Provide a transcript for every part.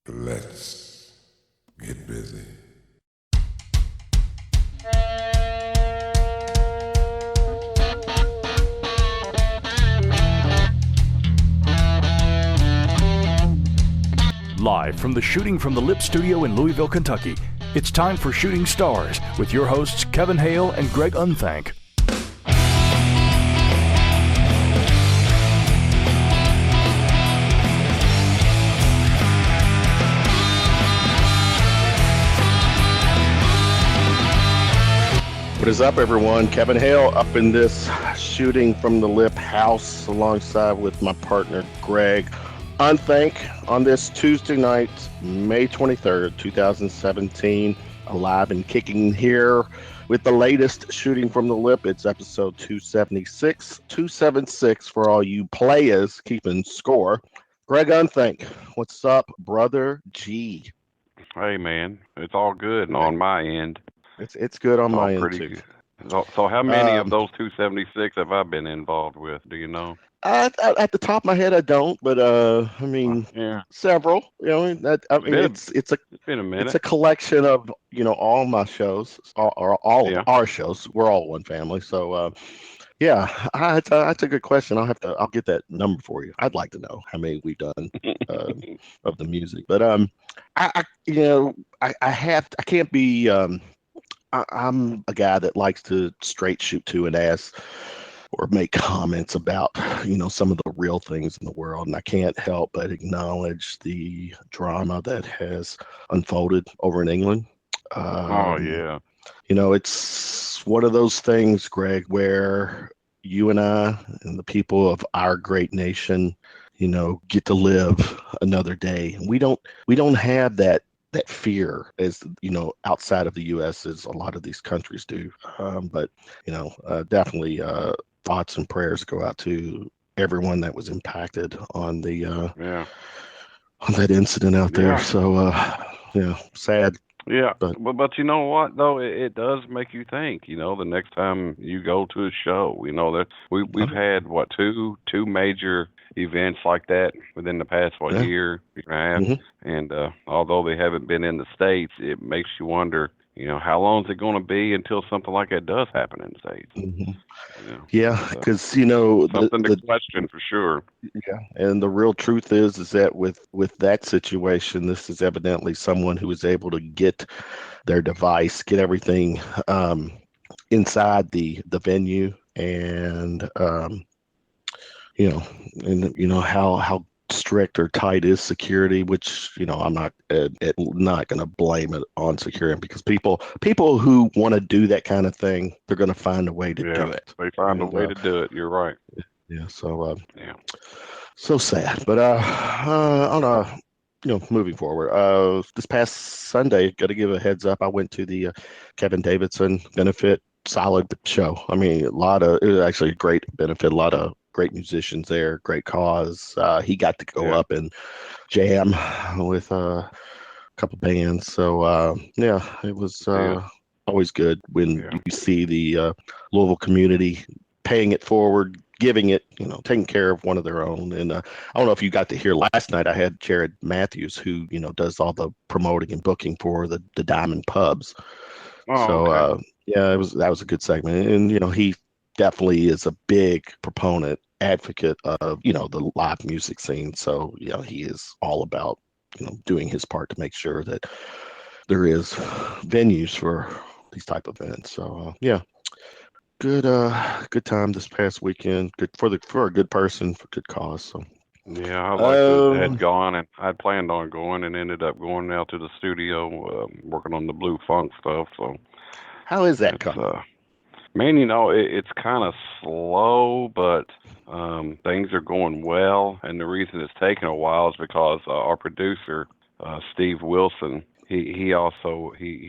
Let's get busy. Live from the Shooting from the Lip studio in Louisville, Kentucky, it's time for Shooting Stars with your hosts Kevin Hale and Greg Unthank. What is up, everyone? Kevin Hale up in this Shooting from the Lip house alongside with my partner Greg Unthank on this Tuesday night, May 23rd, 2017, alive and kicking here with the latest Shooting from the Lip. It's episode 276 for all you players keeping score. Greg Unthank, what's up, brother G? Hey, man, it's all good on my end. It's good on my end, too. Good. So how many of those 276 have I been involved with? Do you know? At the top of my head, I don't, but I mean, several. You know, it's been a minute. It's a collection of all my shows, or all of our shows. We're all one family, so that's a good question. I'll get that number for you. I'd like to know how many we've done of the music, but I can't be. I'm a guy that likes to straight shoot to and ask or make comments about, some of the real things in the world. And I can't help but acknowledge the drama that has unfolded over in England. It's one of those things, Greg, where you and I and the people of our great nation, get to live another day. We don't have that fear, as outside of the U.S. as a lot of these countries do. But definitely thoughts and prayers go out to everyone that was impacted on the on that incident out there. So sad. Yeah, but you know what though, it does make you think. The next time you go to a show, that we've had two major events like that within the past year and a half, and although they haven't been in the States, it makes you wonder, how long is it going to be until something like that does happen in the States? Because something to question for sure. Yeah, and the real truth is that with that situation, this is evidently someone who was able to get their device, get everything inside the venue, and how strict or tight is security, which I'm not going to blame it on security, because people who want to do that kind of thing, they're going to find a way to do it. They find a way to do it. You're right. Yeah. So so sad, but moving forward, this past Sunday, got to give a heads up, I went to the Kevin Davidson benefit. Solid show. I mean, it was actually a great benefit, a lot of great musicians there, great cause. He got to go up and jam with a couple bands. So it was always good when you see the Louisville community paying it forward, giving it, taking care of one of their own. And I don't know if you got to hear last night, I had Jared Matthews, who does all the promoting and booking for the Diamond Pubs. That was a good segment, and he definitely is a big proponent, advocate of the live music scene. So he is all about doing his part to make sure that there is venues for these type of events. So good time this past weekend. Good for a good person, for good cause. So I had gone, and I'd planned on going and ended up going out to the studio, working on the Blue Funk stuff. So how is that coming? Man, it's kind of slow, but things are going well. And the reason it's taken a while is because our producer, Steve Wilson, he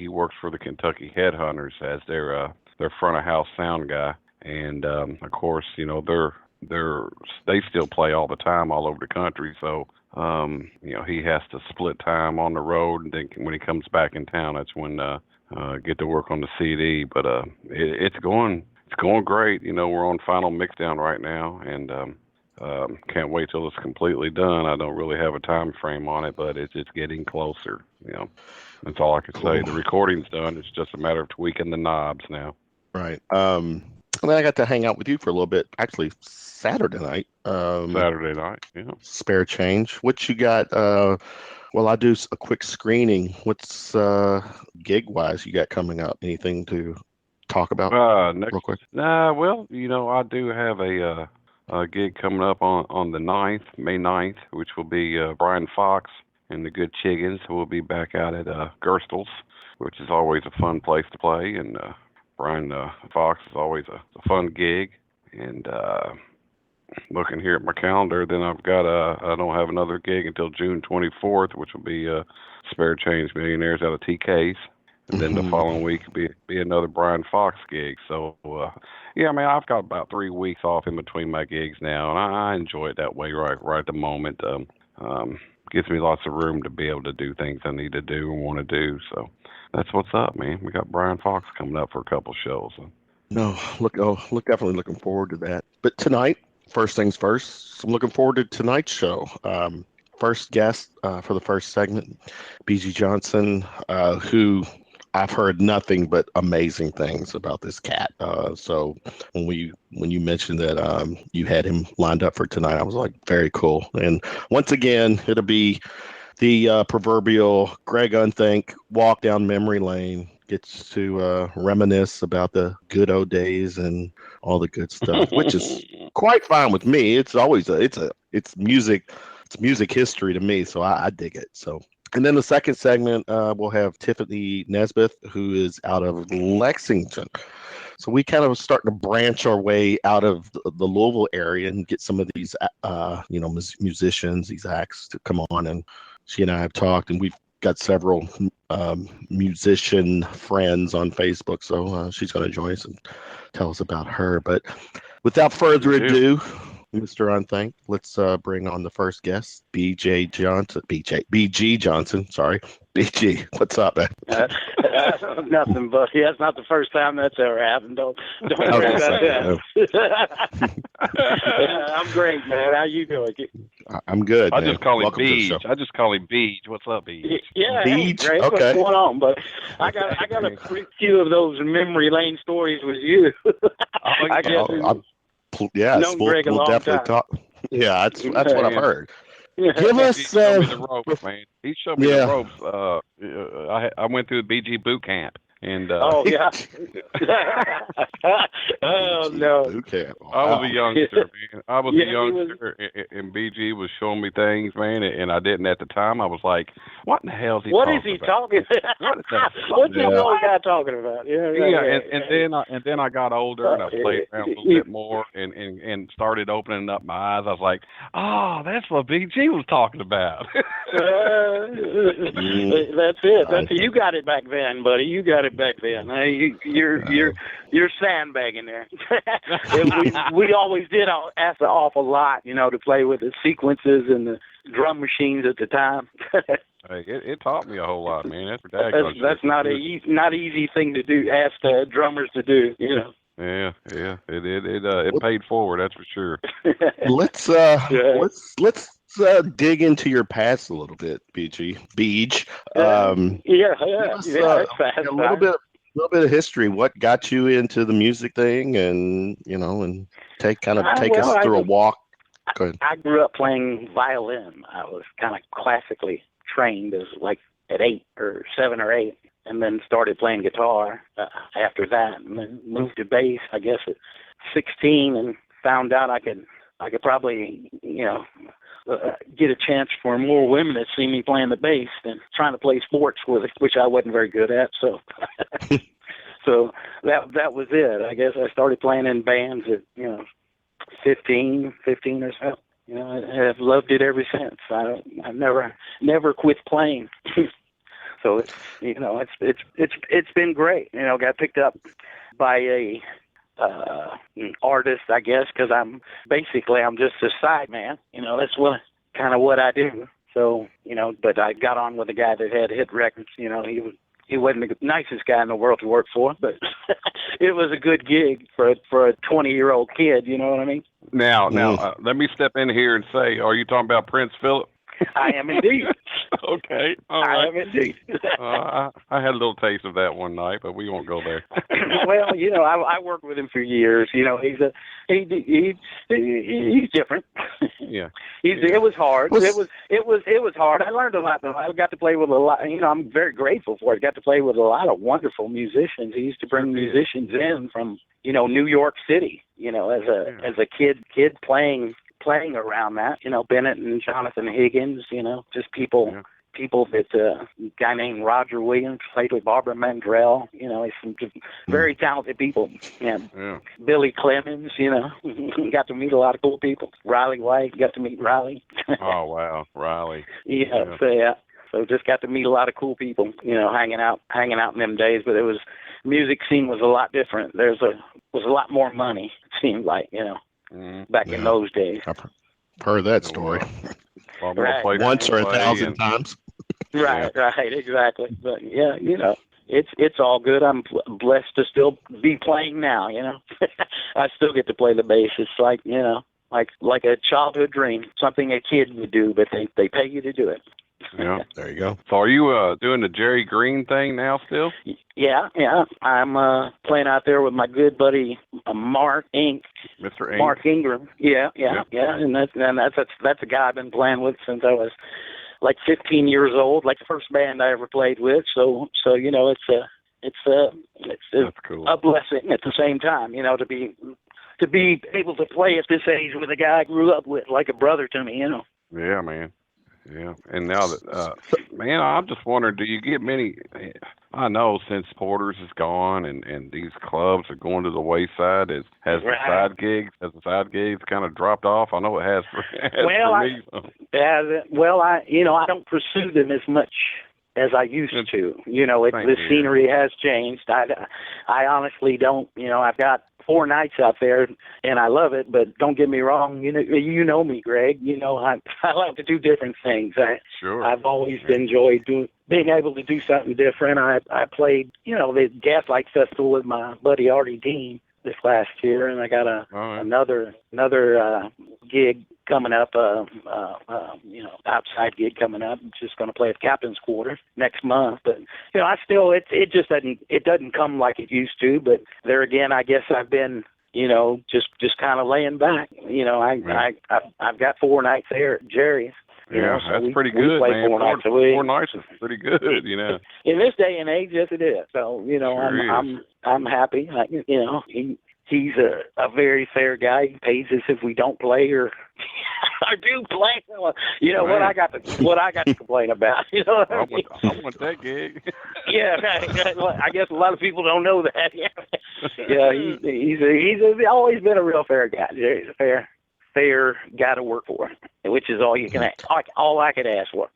works for the Kentucky Headhunters as their front of house sound guy. And of course, they still play all the time all over the country. So he has to split time on the road, and then when he comes back in town, that's when get to work on the CD. But it's going great. We're on final mixdown right now, and Can't wait till it's completely done. I don't really have a time frame on it, but it's getting closer. That's all I can say. The recording's done. It's just a matter of tweaking the knobs now. Right. And then I got to hang out with you for a little bit. Actually, Saturday night. Saturday night. Yeah. Spare change. What you got? Well, I do a quick screening. What's gig wise you got coming up? Anything to talk about real quick? Well, I do have a gig coming up on the 9th, May 9th, which will be Brian Fox and the Good Chiggins. We'll be back out at Gerstl's, which is always a fun place to play. And Brian Fox is always a fun gig. And looking here at my calendar, then I've got I don't have another gig until June 24th, which will be Spare Change Millionaires out of TK's. And then the following week will be another Brian Fox gig. So, I've got about 3 weeks off in between my gigs now, and I enjoy it that way right at the moment. Gives me lots of room to be able to do things I need to do and want to do. So that's what's up, man. We got Brian Fox coming up for a couple shows. So. No, definitely looking forward to that. But tonight, first things first, I'm looking forward to tonight's show. First guest for the first segment, B.G. Johnson, who I've heard nothing but amazing things about this cat. So when you mentioned that you had him lined up for tonight, I was like, very cool. And once again, it'll be the proverbial Greg Unthank walk down memory lane. Gets to reminisce about the good old days and all the good stuff, which is quite fine with me. It's always it's music history to me, so I dig it. So. And then the second segment, we'll have Tiffaney Nesbeth, who is out of Lexington. So we kind of starting to branch our way out of the Louisville area and get some of these, musicians, these acts to come on. And she and I have talked, and we've got several musician friends on Facebook. So she's going to join us and tell us about her. But without further ado, Mr. Unthank, let's bring on the first guest, BG Johnson. Sorry, BG. What's up, man? Nothing, but that's not the first time that's ever happened. Don't worry about that. I'm great, man. How you doing? I'm good. I just call him Beej. What's up, Beej? Yeah, Beej. Hey, Greg, okay. What's going on? But I got a few of those memory lane stories with you. I guess. Yes, we'll definitely talk. Yeah, that's what I've heard. Give us. He showed me the ropes, man. He showed me the ropes. I went through the BG boot camp, and oh yeah. Oh no. Boot camp. Wow. I was a youngster, man. I was a youngster, and BG was showing me things, man, and I didn't at the time. I was like, "What in the hell is he talking about? What's this old guy talking about?" And then I got older and I played around a little bit more and started opening up my eyes. I was like, "Oh, that's what BG was talking about." That's it. You got it back then, buddy. You got it back then. You're sandbagging there. we always did ask an awful lot, to play with the sequences and the drum machines at the time. Hey, it taught me a whole lot, man. That's not easy thing to do. Ask drummers to do, Yeah, it paid forward, that's for sure. Let's dig into your past a little bit, BG. Beej. A little bit of history. What got you into the music thing, and take us through a walk. Go ahead. I grew up playing violin. I was kind of classically trained as at 8 or 7 or 8, and then started playing guitar after that, and then moved to bass, I guess, at 16, and found out I could probably, get a chance for more women to see me playing the bass than trying to play sports with it, which I wasn't very good at. So, so that was it. I guess I started playing in bands at 15 or so. I've loved it ever since. I've never quit playing. So it's been great. Got picked up by an artist, I guess, because I'm just a side man. That's what I do. So, but I got on with a guy that had hit records. He wasn't the nicest guy in the world to work for, but it was a good gig for a 20-year-old kid. You know what I mean? Now, let me step in here and say, are you talking about Prince Philip? I am indeed. Okay, all right. I am indeed. I had a little taste of that one night, but we won't go there. Well, I worked with him for years. He's different. Yeah. It was hard. It was hard. I learned a lot though. I got to play with a lot. I'm very grateful for it. I got to play with a lot of wonderful musicians. He used to bring musicians in from New York City. As a kid playing around that. Bennett and Jonathan Higgins. Just people. Yeah. People that a guy named Roger Williams played with Barbara Mandrell. He's some just very talented people. Yeah. Billy Clemens. Got to meet a lot of cool people. Riley White, got to meet Riley. Oh wow, Riley. Yeah. So just got to meet a lot of cool people. Hanging out in them days. But music scene was a lot different. Was a lot more money. It seemed like back in those days. I've heard that story. Right. Once or 1,000 times. Right, exactly. But yeah, it's all good. I'm blessed to still be playing now. I still get to play the bass. It's like like a childhood dream, something a kid would do, but they pay you to do it. Yeah, there you go. So are you doing the Jerry Green thing now still? Yeah. I'm playing out there with my good buddy Mark Inc. Mr. Inc. Mark Ingram. Yeah. And that's a guy I've been playing with since I was like 15 years old, like the first band I ever played with. So it's cool. A blessing at the same time, to be able to play at this age with a guy I grew up with, like a brother to me, Yeah, man. Yeah, and now that, man, I'm just wondering, do you get many? I know since Porter's is gone and these clubs are going to the wayside, has the side gigs kind of dropped off? I know it has for me. I don't pursue them as much as I used to. The scenery has changed. I honestly don't. I've got 4 nights out there, and I love it. But don't get me wrong. You know me, Greg. I like to do different things. I've always enjoyed being able to do something different. I played, the Gaslight Festival with my buddy Artie Dean this last year, and I got another gig coming up, outside gig coming up. I'm just going to play at Captain's Quarter next month. But I still, it just doesn't come like it used to. But there again, I guess I've been, just kind of laying back. I've got 4 nights there at Jerry's. That's pretty good, man. 4 nights a week. 4 nights is pretty good, In this day and age, yes, it is. So I'm happy. He's a very fair guy. He pays us if we don't play or do play. What I got to complain about. I want that gig. Yeah, I guess a lot of people don't know that. Yeah, he's always been a real fair guy. He's a fair guy to work for, which is all you can all I could ask for.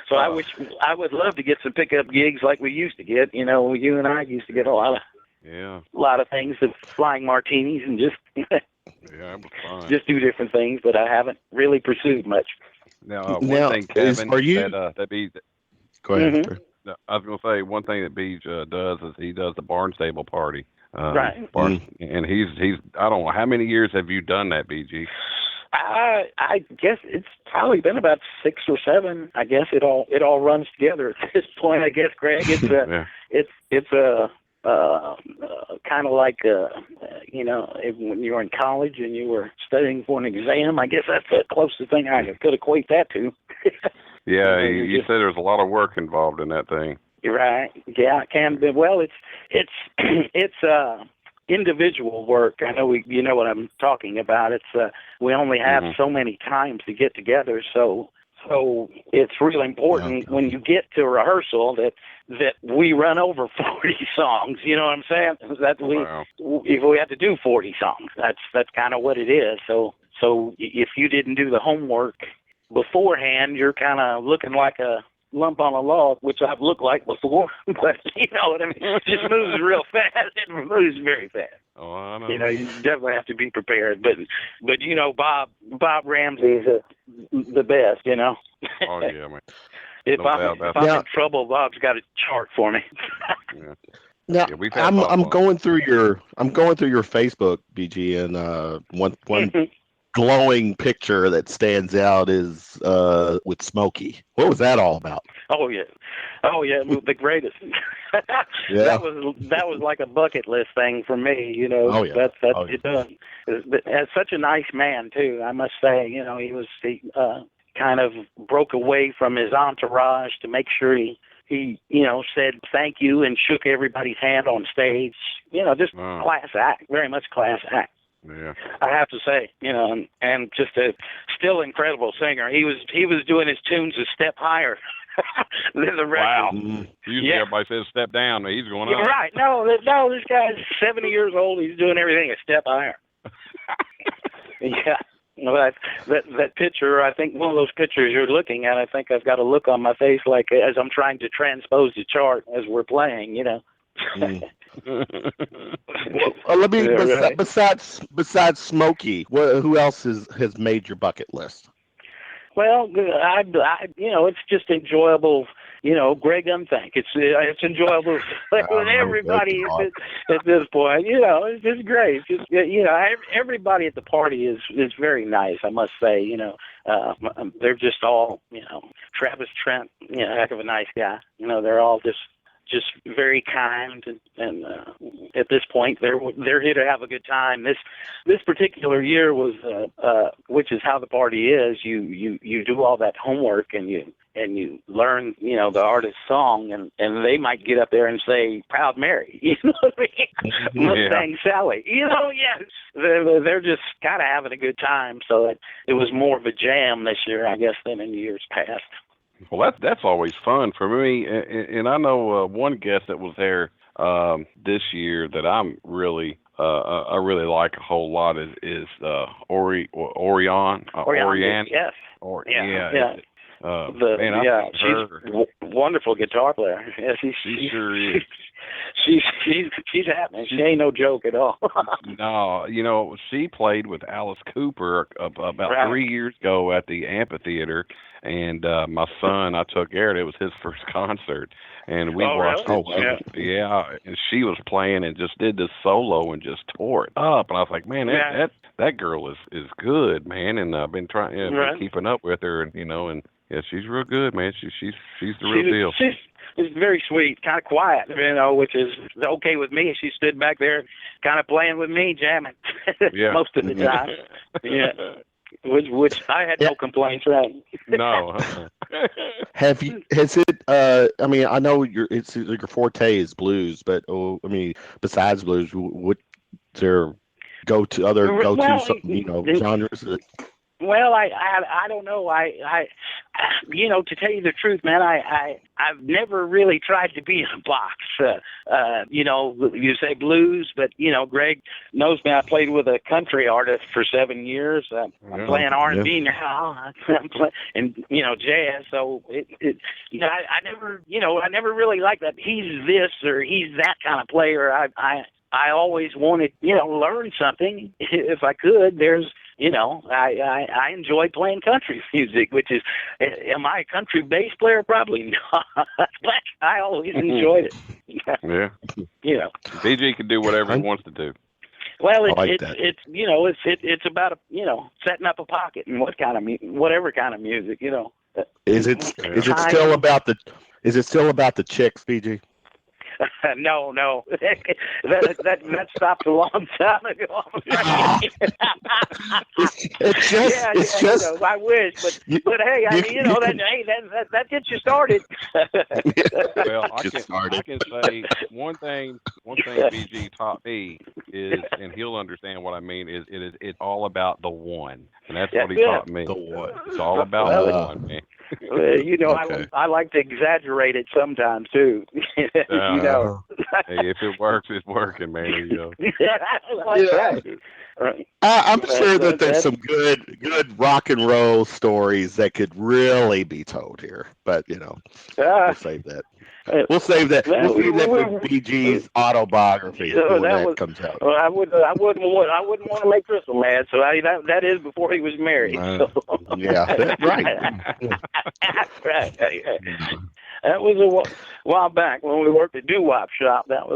So I would love to get some pickup gigs like we used to get. You and I used to get a lot of things of flying martinis and just it was fun. Just do different things, but I haven't really pursued much. Now, one thing, Kevin, that Beej. Go ahead. Mm-hmm. I was going to say one thing that Beej does is he does the Barnstable party. Right. And he's I don't know, how many years have you done that, BG? I guess it's probably been about 6 or 7. I guess it all runs together at this point. I guess, Greg, it's a kind of like when you were in college and you were studying for an exam. I guess that's the closest thing I could equate that to. Yeah, you said there's a lot of work involved in that thing. You're right. Yeah, it can be. Well, it's individual work. I know you know what I'm talking about. It's we only have so many times to get together, so it's really important when you get to rehearsal that we run over 40 songs. You know what I'm saying? That if we have to do 40 songs, that's kind of what it is. So if you didn't do the homework beforehand, you're kind of looking like a lump on a log, which I've looked like before, but you know what I mean? It just moves real fast. It moves very fast. Oh, I know. You definitely have to be prepared. But Bob Ramsey's the best, Oh, yeah, man. If I'm in trouble, Bob's got a chart for me. Now, I'm going through your Facebook, BG, and glowing picture that stands out is with Smokey. What was that all about? Oh yeah, the greatest. Yeah. That was like a bucket list thing for me. You know, Oh, yeah. As such a nice man too, I must say. You know, he kind of broke away from his entourage to make sure he said thank you and shook everybody's hand on stage. You know, just class act, very much class act. Yeah, I have to say, you know, and just a still incredible singer. He was doing his tunes a step higher than the rest. Wow. Usually everybody says step down. He's going up. Right. No, this guy's 70 years old. He's doing everything a step higher. Yeah. You know, that picture, I think one of those pictures you're looking at, I think I've got a look on my face like as I'm trying to transpose the chart as we're playing, you know. Well, let me. Besides Smokey, who else has made your bucket list? Well, I it's just enjoyable. You know, Greg Unthank. It's enjoyable with everybody at this point. You know, it's just great. It's just, you know, everybody at the party is very nice, I must say. You know, they're just all, you know, Travis Trent, you know, heck of a nice guy. You know, they're all just very kind, and at this point they're here to have a good time. This particular year was which is how the party is. You do all that homework and you learn, you know, the artist's song, and they might get up there and say Proud Mary, you know what I mean? Mustang Sally, you know, yes. They're just kind of having a good time. So it was more of a jam this year, I guess, than in years past. Well, that's always fun for me, and I know one guest that was there this year that I'm really I really like a whole lot is Orion. Yes. She's a wonderful guitar player. Yeah, she sure is. She's happening. She ain't no joke at all. No, you know, she played with Alice Cooper about 3 years ago at the amphitheater, and my son, I took Eric. It was his first concert, and we watched it. Yeah, and she was playing and just did this solo and just tore it up. And I was like, man, that girl is good, man. And I've been been keeping up with her, and you know, and yeah, she's real good, man. She's the real deal. She's very sweet, kind of quiet, you know, which is okay with me. She stood back there, kind of playing with me, jamming most of the time. Yeah, which I had no complaints, right? No. Has it? I mean, I know your forte is blues, but I mean, besides blues, what is there genres? Well, I don't know. I you know, to tell you the truth, man, I've never really tried to be in a box. You know, you say blues, but you know, Greg knows me. I played with a country artist for 7 years. I'm playing R&B now. I'm playing, and you know, jazz. So it you know, I never really liked that. He's this or he's that kind of player. I always wanted, you know, learn something if I could. You know, I enjoy playing country music, which is, am I a country bass player? Probably not, but I always enjoyed it. Yeah. You know, BG can do whatever he wants to do. Well, it's you know, it's about you know, setting up a pocket and whatever kind of music, you know. Is it still about the chicks, BG? No, that stopped a long time ago. it's just. You know, I wish, but hey, I mean, you know, that gets you started. Well, I can say one thing BG taught me is, and he'll understand what I mean, is it's all about the one, and that's what he taught me. The one. It's all about the one, man. You know, I like to exaggerate it sometimes too. You know. Hey, if it works, it's working, man. You know. I'm sure that there's some good rock and roll stories that could really be told here, but you know, we'll save that. We'll save that. We'll leave that for BG's autobiography when that comes out. Well, I wouldn't want to make Crystal mad. So that is before he was married. Yeah, right. Right. That was a while back when we worked at doo-wop shop. That's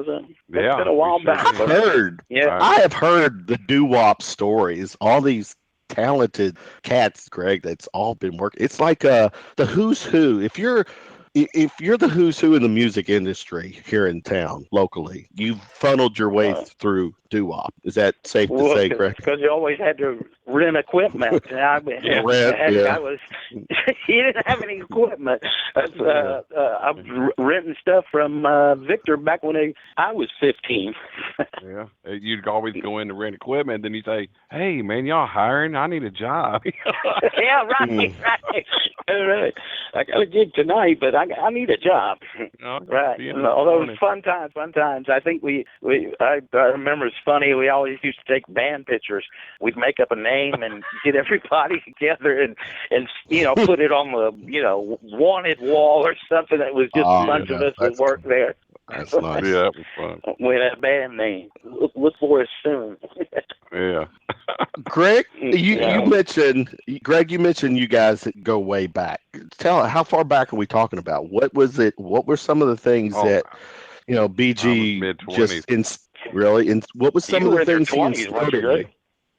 been a while back. I have heard the doo-wop stories. All these talented cats, Greg, that's all been working. It's like the who's who. If you're the who's who in the music industry here in town locally, you've funneled your way through doo-wop. Is that safe to say, Greg? Because you always had to rent equipment. I was he didn't have any equipment. I was renting stuff from Victor back when I was 15. Yeah, you'd always go in to rent equipment, and then you say, "Hey, man, y'all hiring? I need a job." Yeah, right. Right. I got a gig tonight, but I need a job. Right. Although it was fun times. I think I remember it's funny. We always used to take band pictures. We'd make up a name and get everybody together and put it on the wanted wall or something. That was just a bunch of us that worked there. That's nice. Yeah, that was fun. With a band name. Look for us soon. Yeah. Greg, you mentioned you guys that go way back. Tell how far back are we talking about? What was it? What were some of the things that BG just really? And what was some of the things he instilled in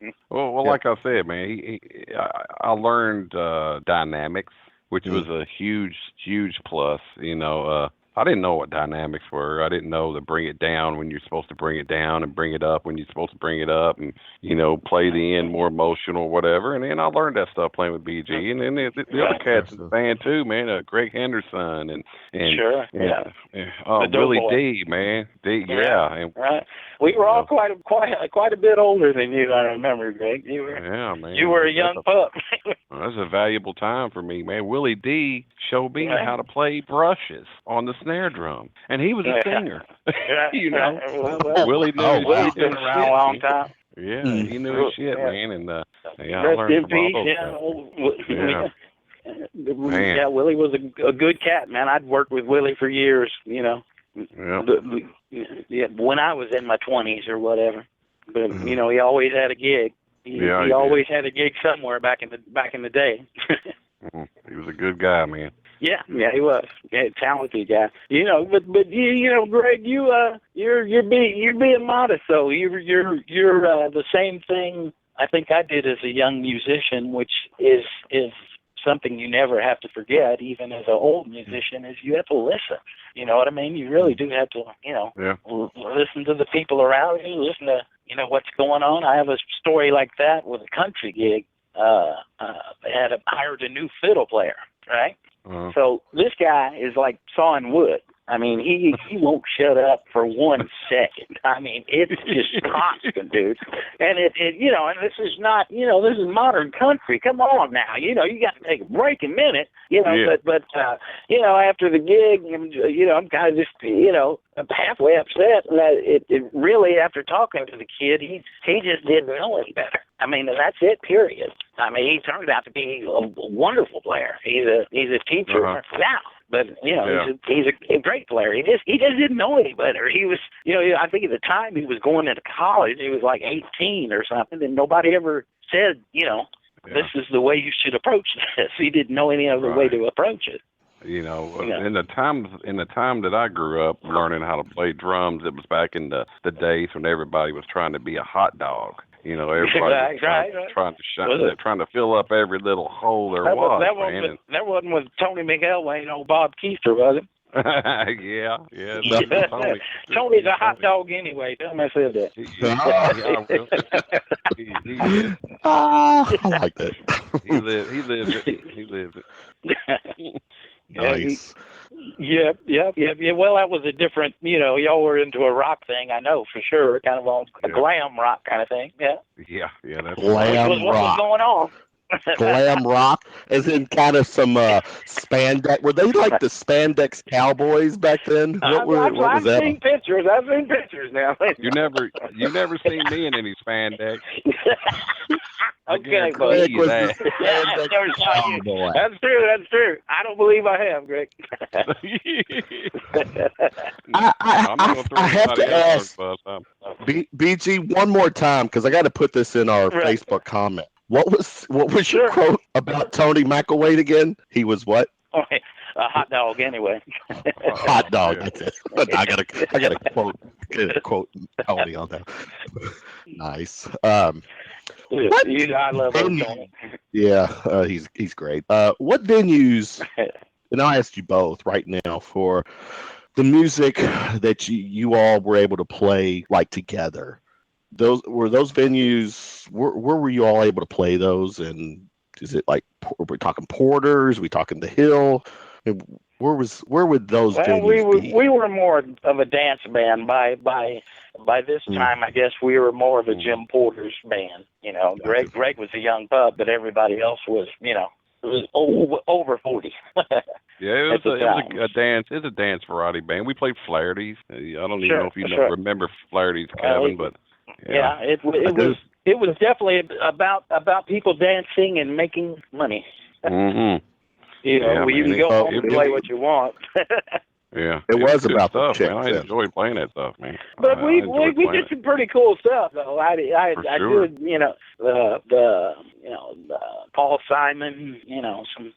you? Well, like I said, man, I learned dynamics, which was a huge plus. I didn't know what dynamics were. I didn't know to bring it down when you're supposed to bring it down and bring it up when you're supposed to bring it up and, play the end more emotional or whatever. And then I learned that stuff playing with BG. And then the other cats in the band too, man, Greg Henderson and Willie D, man. And, right. We were all quite a bit older than you, I remember, Greg. You were a young pup. That's a valuable time for me, man. Willie D showed me how to play brushes on the snare drum, and he was a singer. Willie knew. Willie's been around a long time. Yeah, he knew his shit, man, and I learned from all those guys. Willie was a good cat, man. I'd worked with Willie for years, when I was in my 20s or whatever. But he always had a gig. He always had a gig somewhere back in the day. He was a good guy, man. Yeah, he was. Yeah, talented guy. But Greg, you're being modest though. You're the same thing I think I did as a young musician, which is something you never have to forget, even as an old musician, is you have to listen. You know what I mean? You really do have to, listen to the people around you, listen to, what's going on. I have a story like that with a country gig. They had hired a new fiddle player, right? Uh-huh. So this guy is like sawing wood. I mean, he won't shut up for 1 second. I mean, it's just constant, dude. And and this is not, this is modern country. Come on now, you got to take a break a minute, but after the gig, I'm kind of just, I'm halfway upset. And it really, after talking to the kid, he just didn't know any better. I mean, that's it, period. I mean, he turned out to be a wonderful player. He's a teacher now. But he's a great player. He just didn't know any better. He was, I think at the time he was going into college. He was like 18 or something, and nobody ever said, this is the way you should approach this. He didn't know any other way to approach it. In the time that I grew up learning how to play drums, it was back in the days when everybody was trying to be a hot dog. Everybody was trying to shine, trying to fill up every little hole there was. That wasn't with Tony McElwain and old Bob Keister, was it? Yeah. Tony's a hot dog anyway. Tell him I said that. I like that. He lives it. Nice. Yeah. Well, that was a different, y'all were into a rock thing, I know for sure, kind of a glam rock kind of thing. Yeah. That's glam rock. What was going on? Glam rock, as in kind of some spandex. Were they like the spandex cowboys back then? What was that? I've seen pictures now. You never seen me in any spandex. Okay, buddy. That's true. I don't believe I have, Greg. I have to ask BG one more time because I got to put this in our Facebook comment. What was your quote about Tony McElwain again? He was what? A hot dog anyway. Hot dog. That's it. I gotta quote Tony on that. Nice. What I love old Tony. Yeah, he's great. What venues? And I'll ask you both right now for the music that you all were able to play like together. Those venues. Where were you all able to play those? And is it like we're talking Porter's? We talking the Hill? Where would those venues be? We were more of a dance band by this time. I guess we were more of a Jim Porter's band. Greg was a young pup, but everybody else was, was over 40. Yeah, it was a dance. It's a dance variety band. We played Flaherty's. I don't even know if you remember Flaherty's, Kevin, but yeah, it was definitely about people dancing and making money. Mm-hmm. You can go home and play what you want. Yeah, it was about stuff, the man. I enjoyed playing that stuff, man. But we did some pretty cool stuff, though. I did, the Paul Simon, some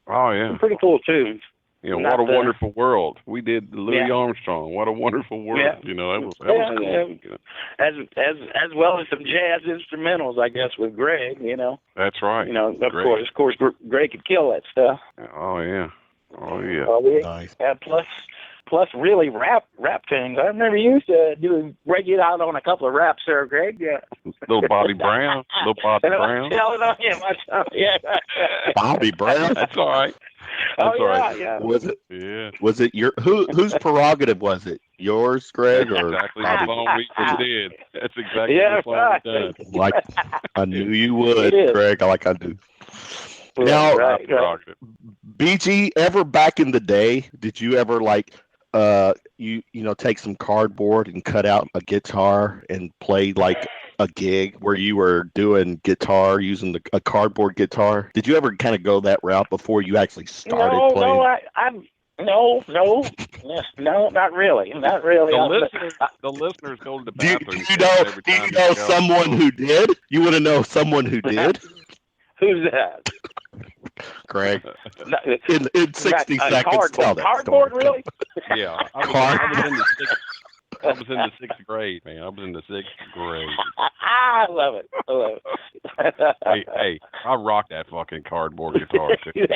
pretty cool tunes. What a Wonderful World. We did Louis Armstrong. What a Wonderful World. Yeah. That was cool. Yeah. As well as some jazz instrumentals, I guess, with Greg. That's right. Of course, Greg could kill that stuff. Oh yeah. Nice. Plus really rap tunes. I remember you used to break it out on a couple of raps there, Greg. Yeah. Little Bobby Brown. Telling on him. Yeah. Bobby Brown. That's all right. That's all right. Yeah. Was it? Yeah. Was it whose prerogative was it? Yours, Greg, or exactly the song we did? That's exactly the song we did. Like I knew you would, Greg. I knew. Now, BG, ever back in the day, did you ever take some cardboard and cut out a guitar and play like a gig where you were doing guitar using a cardboard guitar? Did you ever kind of go that route before you actually started playing? No, not really. Not really. The listeners go to the bathroom. Do you know someone who did? You want to know someone who did? Who's that? Greg. In 60 seconds, tell that cardboard, story. Really? Yeah. I was in the sixth grade, man. I was in the sixth grade. I love it. Hey, I rocked that fucking cardboard guitar, too.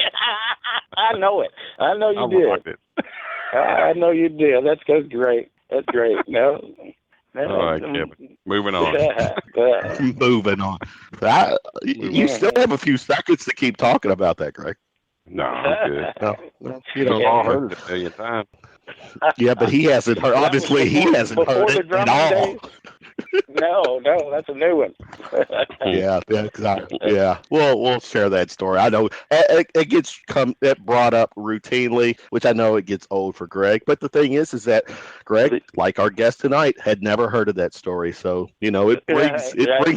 I know it. I know you did. I rocked it. I know you did. That's great. That's great. No. All right, Kevin. Moving on. Moving on. You still have a few seconds to keep talking about that, Greg. No, I'm good. No, I've heard it a million times. Yeah, but he hasn't heard. Obviously, he hasn't heard it at all. No, that's a new one. Yeah, exactly. Yeah, we'll share that story. I know it gets brought up routinely, which I know it gets old for Greg. But the thing is that Greg, like our guest tonight, had never heard of that story. So it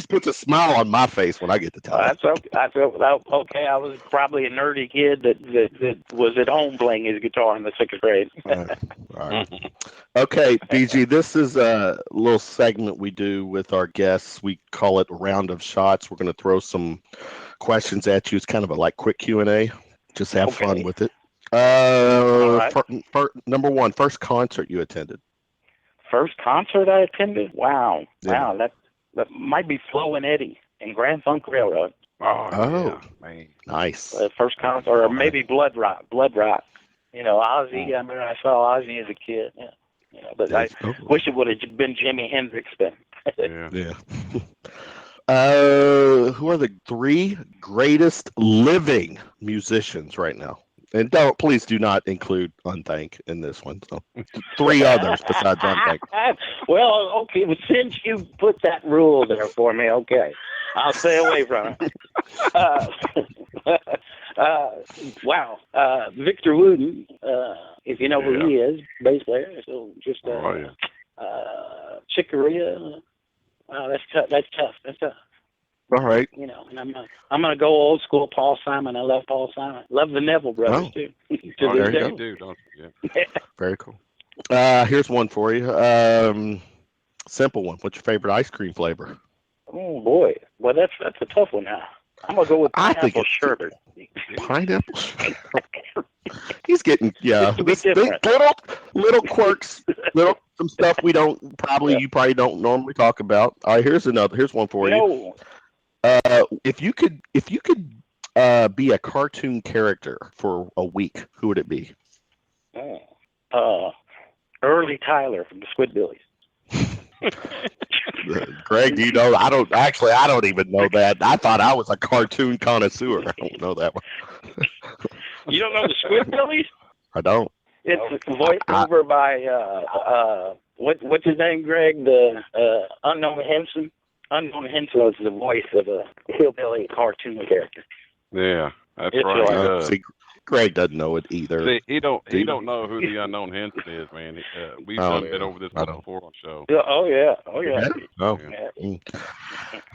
puts a smile on my face when I get to tell it. That's okay. I feel okay. I was probably a nerdy kid that was at home playing his guitar in the sixth grade. All right. Okay, BG, this is a little segment we do with our guests. We call it Round of Shots. We're going to throw some questions at you. It's kind of a quick Q&A. Just have fun with it. Number one, first concert you attended. First concert I attended? Wow. Yeah. Wow, that might be Flo and Eddie in Grand Funk Railroad. Oh yeah, man. Nice. First concert, or maybe Blood Rock. Ozzy. I remember I saw Ozzy as a kid. Yeah. But I wish it would have been Jimi Hendrix then. Yeah. Who are the three greatest living musicians right now? And please do not include Unthank in this one. So, three others besides Unthank. Well, okay, but since you put that rule there for me, okay, I'll stay away from it. Wow. Victor Wooten, if you know who he is, bass player. So just Chick Corea. Wow, that's tough. All right. And I'm gonna go old school Paul Simon. I love Paul Simon. Love the Neville brothers too. There you do, don't you? Yeah. Very cool. Here's one for you. Simple one. What's your favorite ice cream flavor? Oh boy. Well, that's a tough one now. I'm gonna go with pineapple sherbet. Pineapple sherbet. He's getting little quirks, some stuff you probably don't normally talk about. All right, here's one for you. If you could be a cartoon character for a week, who would it be? Early Tyler from the Squidbillies. Greg, do you know? I don't even know that. I thought I was a cartoon connoisseur. I don't know that one. You don't know the Squidbillies? I don't. It's voiced over by what's his name, Greg? The Unknown Henson. Unknown Henson was the voice of a hillbilly cartoon character. Yeah, that's It's right. right. See, Greg doesn't know it either. See, he don't know who the Unknown Henson is, man. We've been over this before on the show. Oh yeah. Oh. Yeah.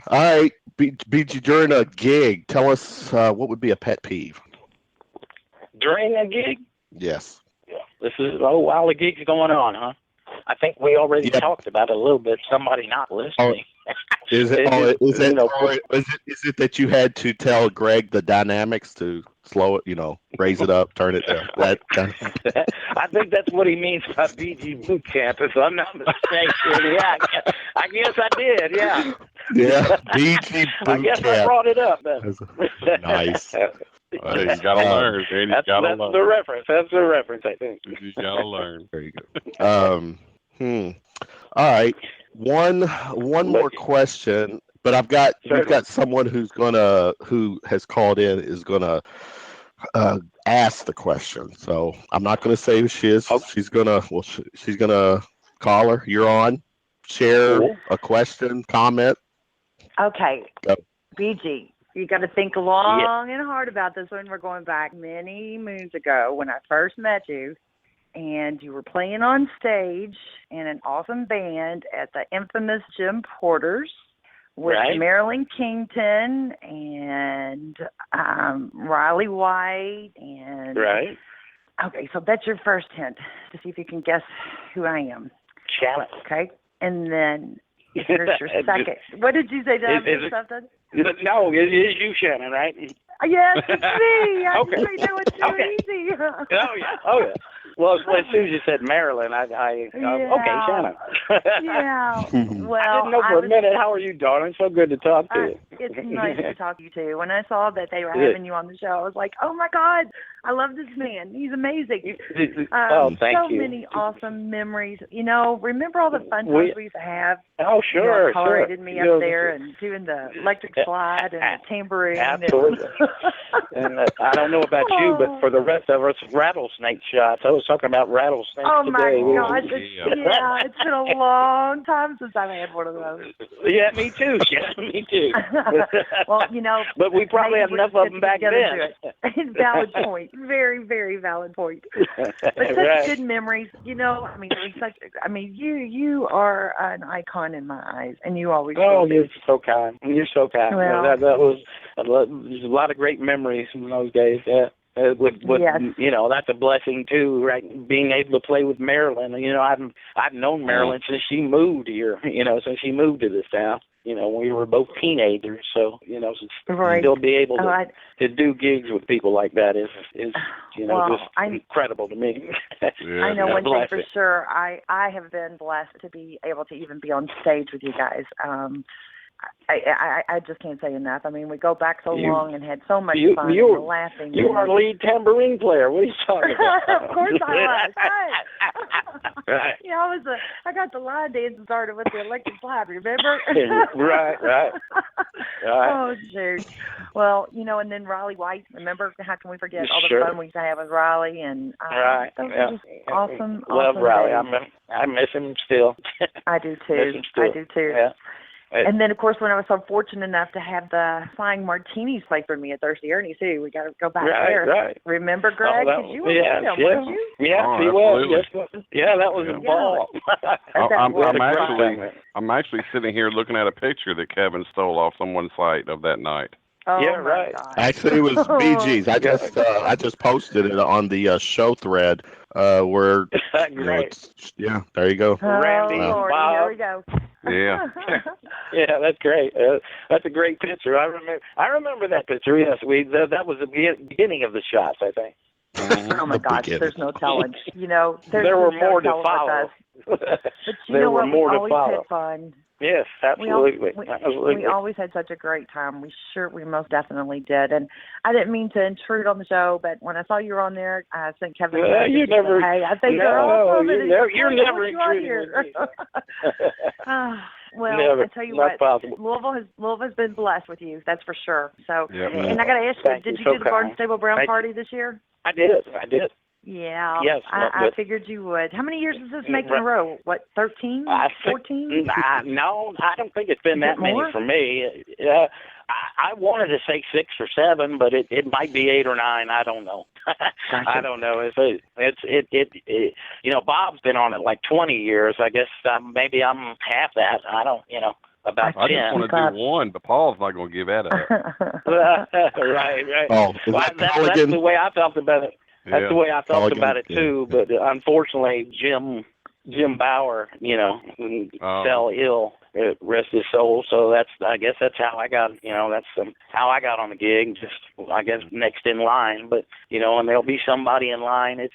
All right, BG, during a gig, tell us what would be a pet peeve. During a gig? Yes. Yeah. This is while the gig's going on, huh? I think we already talked about it a little bit. Somebody not listening. Is it that you had to tell Greg the dynamics to slow it, raise it up, turn it down? I think that's what he means by BG boot camp, if I'm not mistaken. Yeah, I guess I did. Yeah. Yeah, BG boot I guess camp. I brought it up. Nice. You gotta learn, man. That's the reference. That's the reference, I think. You gotta learn. There you go. All right. One more question, but we've got someone who has called in is gonna ask the question. So I'm not gonna say who she is. Okay. She's gonna call her. You're on. Share a question, comment. Okay. Go. BG, you got to think long and hard about this one. We're going back many moons ago when I first met you, and you were playing on stage in an awesome band at the infamous Jim Porter's with Marilyn Kington and Riley White and Okay, so that's your first hint to see if you can guess who I am. Shannon. Okay, and then here's your second. What did you say? Did I miss something? No, it is you, Shannon, right? Yes, it's me. Okay. I know it's too easy. Oh yeah. Well, as soon as you said Marilyn, okay, Shannon. Yeah. Well, I didn't know for a minute. How are you, darling? So good to talk to you. It's nice to talk to you too. When I saw that they were having you on the show, I was like, oh my God, I love this man. He's amazing. Thank so you. many awesome memories. Remember all the fun times we used to have? Oh, sure, tolerated me up there and doing the electric slide and the tambourine. Absolutely. And I don't know about you, but for the rest of us, rattlesnake shots. I was talking about rattlesnakes today. Oh my gosh! It's been a long time since I've had one of those. Yeah, me too. Yeah, me too. Well, but we probably have enough of them back then. Valid point. Very, very valid point. But such good memories. It was you are an icon in my eyes, and you always. Oh, you're so kind. You're so kind. Well, that was there's a lot of great memories from those days. Yeah. That's a blessing too, right? Being able to play with Marilyn. I've known Marilyn since she moved here. Since she moved to this town. When we were both teenagers. So still be able to do gigs with people like that is just incredible to me. I know one thing for sure. I have been blessed to be able to even be on stage with you guys. I just can't say enough. I mean, we go back so long and had so much fun and we're laughing. You are lead tambourine player. What are you talking about? Of course I was. Right. I got the line dancing started with the electric slide, remember? Right. Oh, shoot. Well, and then Riley White, remember? How can we forget all the fun we used to have with Riley? And awesome. Love Riley. I miss him still. I do too. Yeah. And then, of course, when I was so fortunate enough to have the Flying Martinis play for me at Thirsty Ernie's, too, we got to go back there. Right. Remember, Greg? Did you weren't you? Yeah, he was. Yes, yeah, that was a ball. I'm actually sitting here looking at a picture that Kevin stole off someone's site of that night. Oh, yeah, right. God. Actually, it was BG's. I just posted it on the show thread where there you go. Randy, Lord, Bob. here we go. Yeah. Yeah, that's great. That's a great picture. I remember that picture. Yes, that was the beginning of the shots, I think. Oh my gosh, there's no telling. You know, there were no more to telling with follow. us. But you There know were what? more We to always follow. had fun. Yes, absolutely. We always had such a great time. We most definitely did. And I didn't mean to intrude on the show, but when I saw you were on there, I sent Kevin. You never. Said, hey, I think no, they're awesome. you're never intruding. Well, never, I tell you not what, possible. Louisville has been blessed with you. That's for sure. So, Yep. and I got to ask you, Thank did you you so do the Barnstable Brown Thank party this year? I did. Yeah. Yes. I figured you would. How many years does this make in a row? What, 13? 14? No, I don't think it's been that many more? for me. I wanted to say 6 or 7, but it might be 8 or 9. I don't know. Gotcha. I don't know. It's you know, Bob's been on it like 20 years. I guess maybe I'm half that. I don't, you know. About I 10. just want to do one, but Paul's not going to give that up. right. Oh, that's the way I felt about it. That's the way I felt about it too. But unfortunately, Jim Bauer, you know, fell ill. Rest his soul. So I guess that's how I got. You know, that's how I got on the gig. Just I guess next in line. But you know, and there'll be somebody in line. It's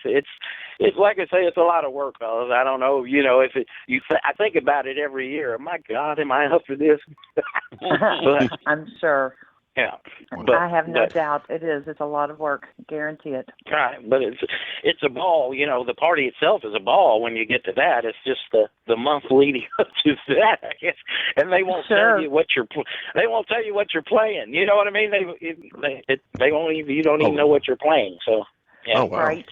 like I say, it's a lot of work, fellas. I don't know. You know, I think about it every year. My God, am I up for this? But, I'm sure. Yeah, I have no doubt it is. It's a lot of work. Guarantee it. Right, but it's a ball. You know, the party itself is a ball. When you get to that, it's just the month leading up to that, I guess. And they won't tell you what they won't tell you what you're playing. You know what I mean? They won't even. You don't even know what you're playing. So yeah, wow. Right.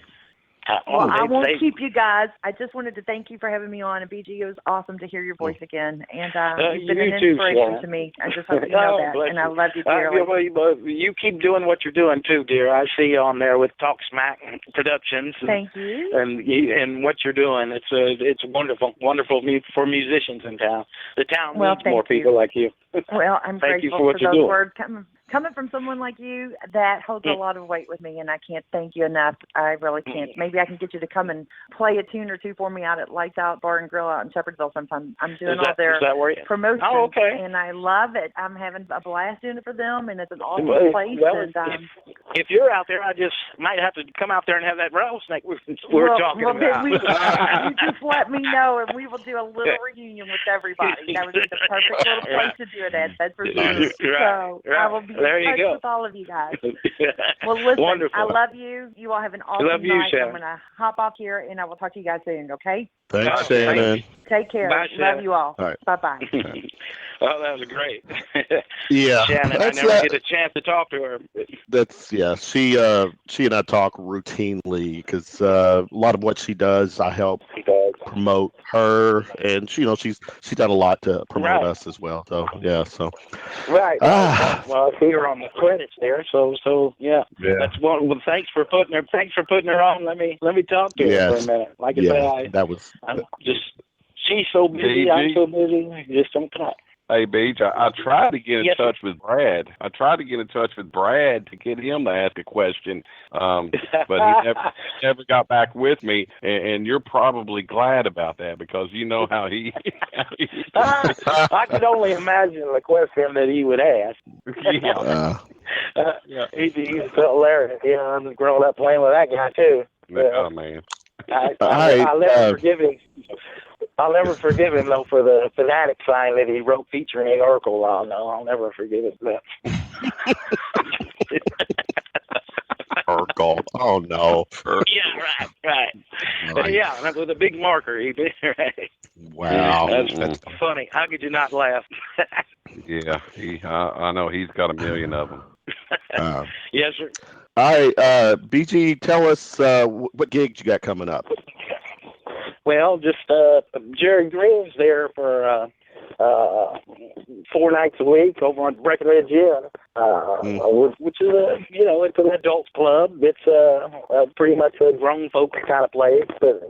Well, I won't keep you guys. I just wanted to thank you for having me on. And BG, it was awesome to hear your voice again. And you've been an inspiration to me. I just hope you know that. And I love you dearly. You keep doing what you're doing too, dear. I see you on there with Talk Smack Productions. Thank you. And what you're doing, it's wonderful for musicians in town. The town needs more people like you. Well, I'm thank grateful you for what you're those doing. words coming from someone like you. That holds a lot of weight with me, and I can't thank you enough. I really can't. Maybe I can get you to come and play a tune or two for me out at Lights Out Bar and Grill out in Shepherdsville sometime. I'm doing all their promotions, and I love it. I'm having a blast doing it for them, and it's an awesome place. Well, and, if you're out there, I just might have to come out there and have that rattlesnake we're talking about. You just let me know, and we will do a little reunion with everybody. That would be the perfect little place to do it at. That's for sure. I will be in touch with all of you guys. Well, listen, Wonderful. I love you. You all have an awesome night. I'm going to hop off here, and I will talk to you guys soon, okay? Thanks, Shannon. Take care. Bye, love you all. All right. Bye-bye. Oh, that was great. Yeah. Shannon, I never get a chance to talk to her. She and I talk routinely because a lot of what she does, I help promote her, and she's done a lot to promote us as well. So Right. Well, I see her on the credits there. So yeah. That's one. Well, thanks for putting her on. Let me talk to her for a minute. Like I say, she's so busy. I'm so busy. Just don't talk. Hey, Beach, I tried to get in touch with Brad. I tried to get in touch with Brad to get him to ask a question, but he never got back with me, and you're probably glad about that because you know how he... I could only imagine the question that he would ask. He's hilarious. You know, I'm growing up playing with that guy, too. Oh, man. I'll never forgive him. I'll never forgive him, though, for the fanatic sign that he wrote featuring Oracle. I'll never forgive him for that. Urkel. Oh, no. Yeah, right. Yeah, with a big marker. Right. Wow. That's funny. How could you not laugh? Yeah, I know he's got a million of them. Yes, sir. All right, BG, tell us what gigs you got coming up. Well, just Jerry Green's there for 4 nights a week over on Breckenridge Inn, which is it's an adult club. It's pretty much a grown folks kind of place, but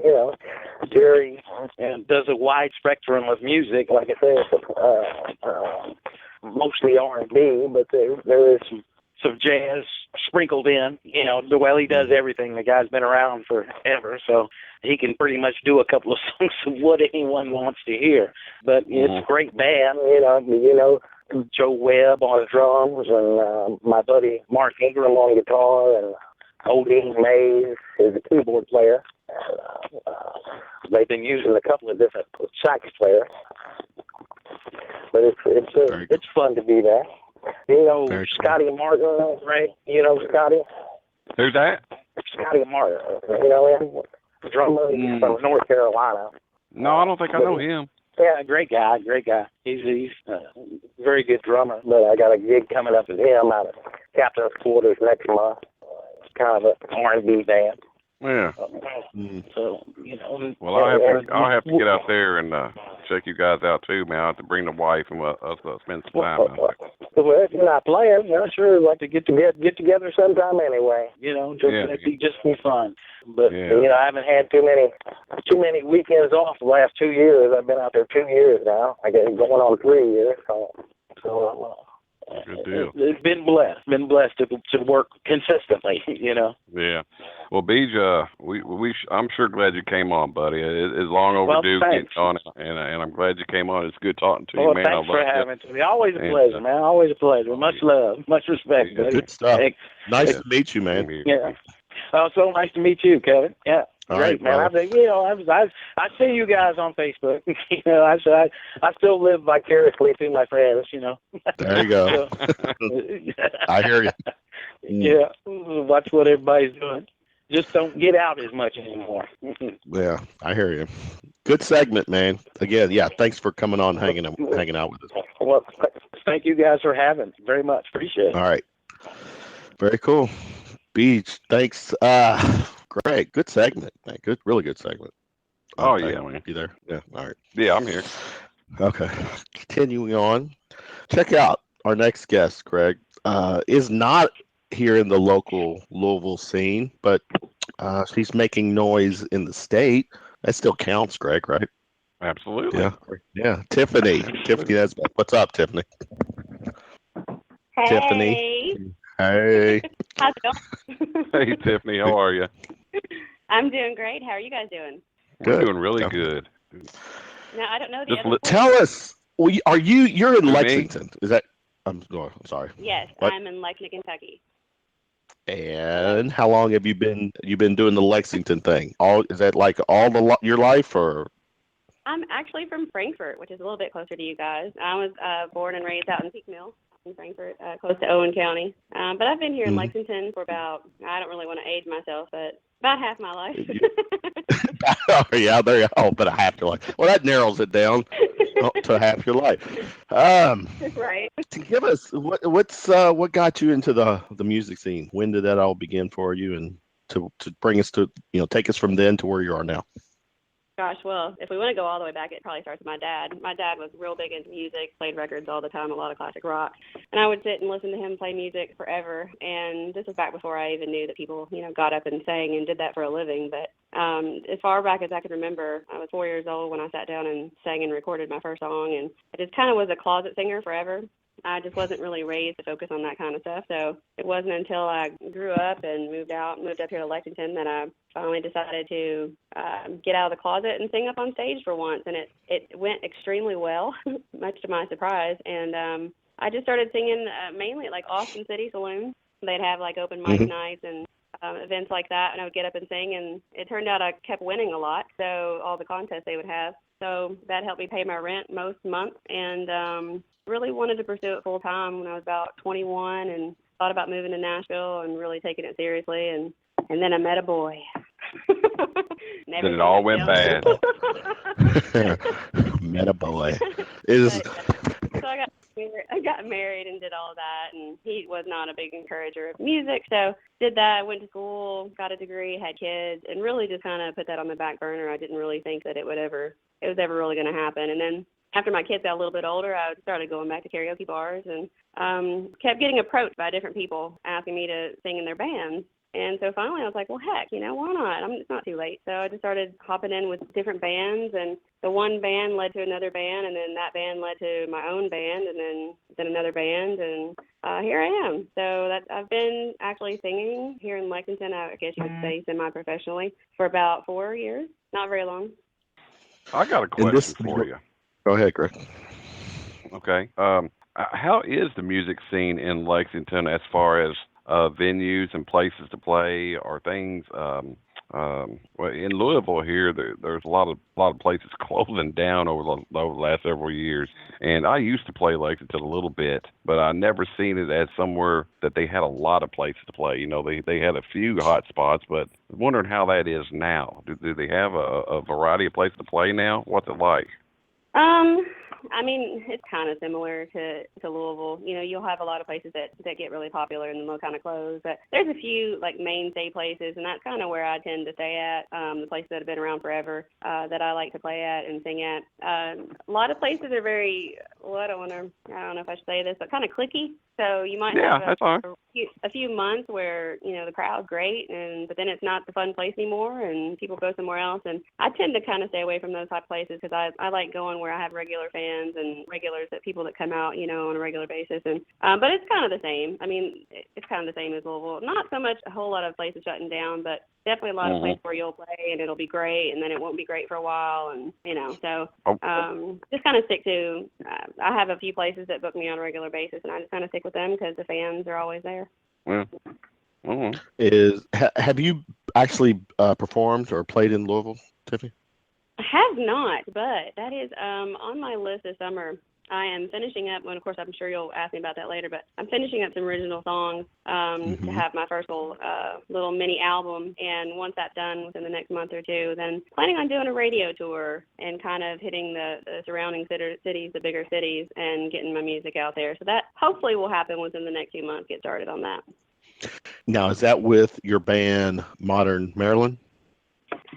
Jerry does a wide spectrum of music. Like I said, mostly R&B, but there is some jazz sprinkled in. Well, he does everything. The guy's been around forever, so he can pretty much do a couple of songs of what anyone wants to hear. But it's a great band, Joe Webb on drums, and my buddy Mark Ingram on guitar, and Odin Mays is a keyboard player. They've been using a couple of different sax players, but it's fun to be there. You know, Scotty Martin, right? You know Scotty? Who's that? Scotty Martin. You know him? Drummer from North Carolina. No, I don't think I know him. Yeah, great guy. He's a very good drummer. But I got a gig coming up with him out of Captain's Quarters next month. It's kind of an R&B band. Yeah. So, you know. Well, I'll have to get out there and check you guys out too, man. I'll have to bring the wife and us spend some time out there. Well, if you're not playing, I'm sure I'd like to get together sometime anyway. You know, it'd be just for fun. But you know, I haven't had too many weekends off the last 2 years. I've been out there 2 years now. I guess going on 3 years. So good deal. It's been blessed to work consistently. You know. Yeah. Well, Beej, I'm sure glad you came on, buddy. It's long overdue getting on, and I'm glad you came on. It's good talking to you, man. Thanks for having me. Always a pleasure, man. Always a pleasure. Much love, much respect, buddy. Good stuff. Nice to meet you, man. Yeah. Oh, so nice to meet you, Kevin. Yeah. All great, right, man. I think, you know, I see you guys on Facebook. You know, I still live vicariously through my friends. You know. There you go. I hear you. Yeah, watch what everybody's doing. Just don't get out as much anymore. Yeah, I hear you. Good segment, man. Again, yeah. Thanks for coming on, hanging out with us. Well, thank you guys for having me. Very much. Appreciate it. All right. Very cool. Beej, thanks. Greg, good segment, man. Really good segment. Okay. Yeah, man. You there? Yeah. All right. Yeah, I'm here. Okay. Continuing on. Check out our next guest, Greg. Is not here in the local Louisville scene, but she's making noise in the state. That still counts, Greg, right? Absolutely. Yeah. Tiffaney Nesbeth. What's up, Tiffaney? Hey. Tiffaney. Hey. How's it going? Hey, Tiffany. How are you? I'm doing great. How are you guys doing? We're doing really good. No, I don't know the other. Tell us. You're in Me? Lexington? Is that? I'm sorry. Yes, What? I'm in Lexington, Kentucky. And how long have you been doing the Lexington thing? Is that like your life, or? I'm actually from Frankfort, which is a little bit closer to you guys. I was born and raised out in Peak Mill in Frankfort, close to Owen County. But I've been here in Lexington for about, I don't really want to age myself, but about half my life. Oh, yeah, there you go. But half your life. Well, that narrows it down to half your life. Right. Give us what got you into the music scene? When did that all begin for you, and to bring us to take us from then to where you are now? Gosh, well, if we want to go all the way back, it probably starts with my dad. My dad was real big into music, played records all the time, a lot of classic rock. And I would sit and listen to him play music forever. And this was back before I even knew that people, got up and sang and did that for a living. But as far back as I could remember, I was 4 years old when I sat down and sang and recorded my first song. And I just kind of was a closet singer forever. I just wasn't really raised to focus on that kind of stuff. So it wasn't until I grew up and moved up here to Lexington, that I finally decided to get out of the closet and sing up on stage for once. And it went extremely well, much to my surprise. And I just started singing mainly at like Austin City Saloon. They'd have like open mic nights and events like that, and I would get up and sing. And it turned out I kept winning a lot, so all the contests they would have. So that helped me pay my rent most months, and really wanted to pursue it full time when I was about 21, and thought about moving to Nashville and really taking it seriously. And then I met a boy. Then it all went bad. Met a boy. So I got married and did all of that, and he was not a big encourager of music, so did that, went to school, got a degree, had kids, and really just kind of put that on the back burner. I didn't really think that it was ever really going to happen. And then after my kids got a little bit older, I started going back to karaoke bars and kept getting approached by different people asking me to sing in their bands. And so finally I was like, well, heck, why not? It's not too late. So I just started hopping in with different bands, and the one band led to another band, and then that band led to my own band, and then another band, and here I am. So I've been actually singing here in Lexington, I guess you would say semi-professionally, for about 4 years. Not very long. I got a question for you. Go ahead, Greg. Okay. How is the music scene in Lexington as far as venues and places to play or things. Well, in Louisville here, there's a lot of places closing down over the last several years. And I used to play Lexington a little bit, but I never seen it as somewhere that they had a lot of places to play. You know, they had a few hot spots, but I'm wondering how that is now. Do they have a variety of places to play now? What's it like? I mean, it's kind of similar to Louisville. You know, you'll have a lot of places that get really popular and then they'll kind of close. But there's a few, like, mainstay places, and that's kind of where I tend to stay at, the places that have been around forever that I like to play at and sing at. A lot of places are very, well, I don't know if I should say this, but kind of cliquey. So you might have a few months where, you know, the crowd's great, but then it's not the fun place anymore and people go somewhere else. And I tend to kind of stay away from those type of places because I like going where I have regular fans and regulars, that people that come out, you know, on a regular basis. And but it's kind of the same. I mean, it's kind of the same as Louisville. Not so much a whole lot of places shutting down, but definitely a lot of places where you'll play and it'll be great and then it won't be great for a while, and you know, so just kind of stick to I have a few places that book me on a regular basis and I just kind of stick with them because the fans are always there. Yeah. Have you actually performed or played in Louisville, Tiffany? I have not, but that is on my list this summer. I am finishing up, and of course I'm sure you'll ask me about that later, but I'm finishing up some original songs to have my first little mini album, and once that's done within the next month or two, then planning on doing a radio tour and kind of hitting the surrounding cities, the bigger cities, and getting my music out there. So that hopefully will happen within the next few months, get started on that. Now, is that with your band Modern Maryland?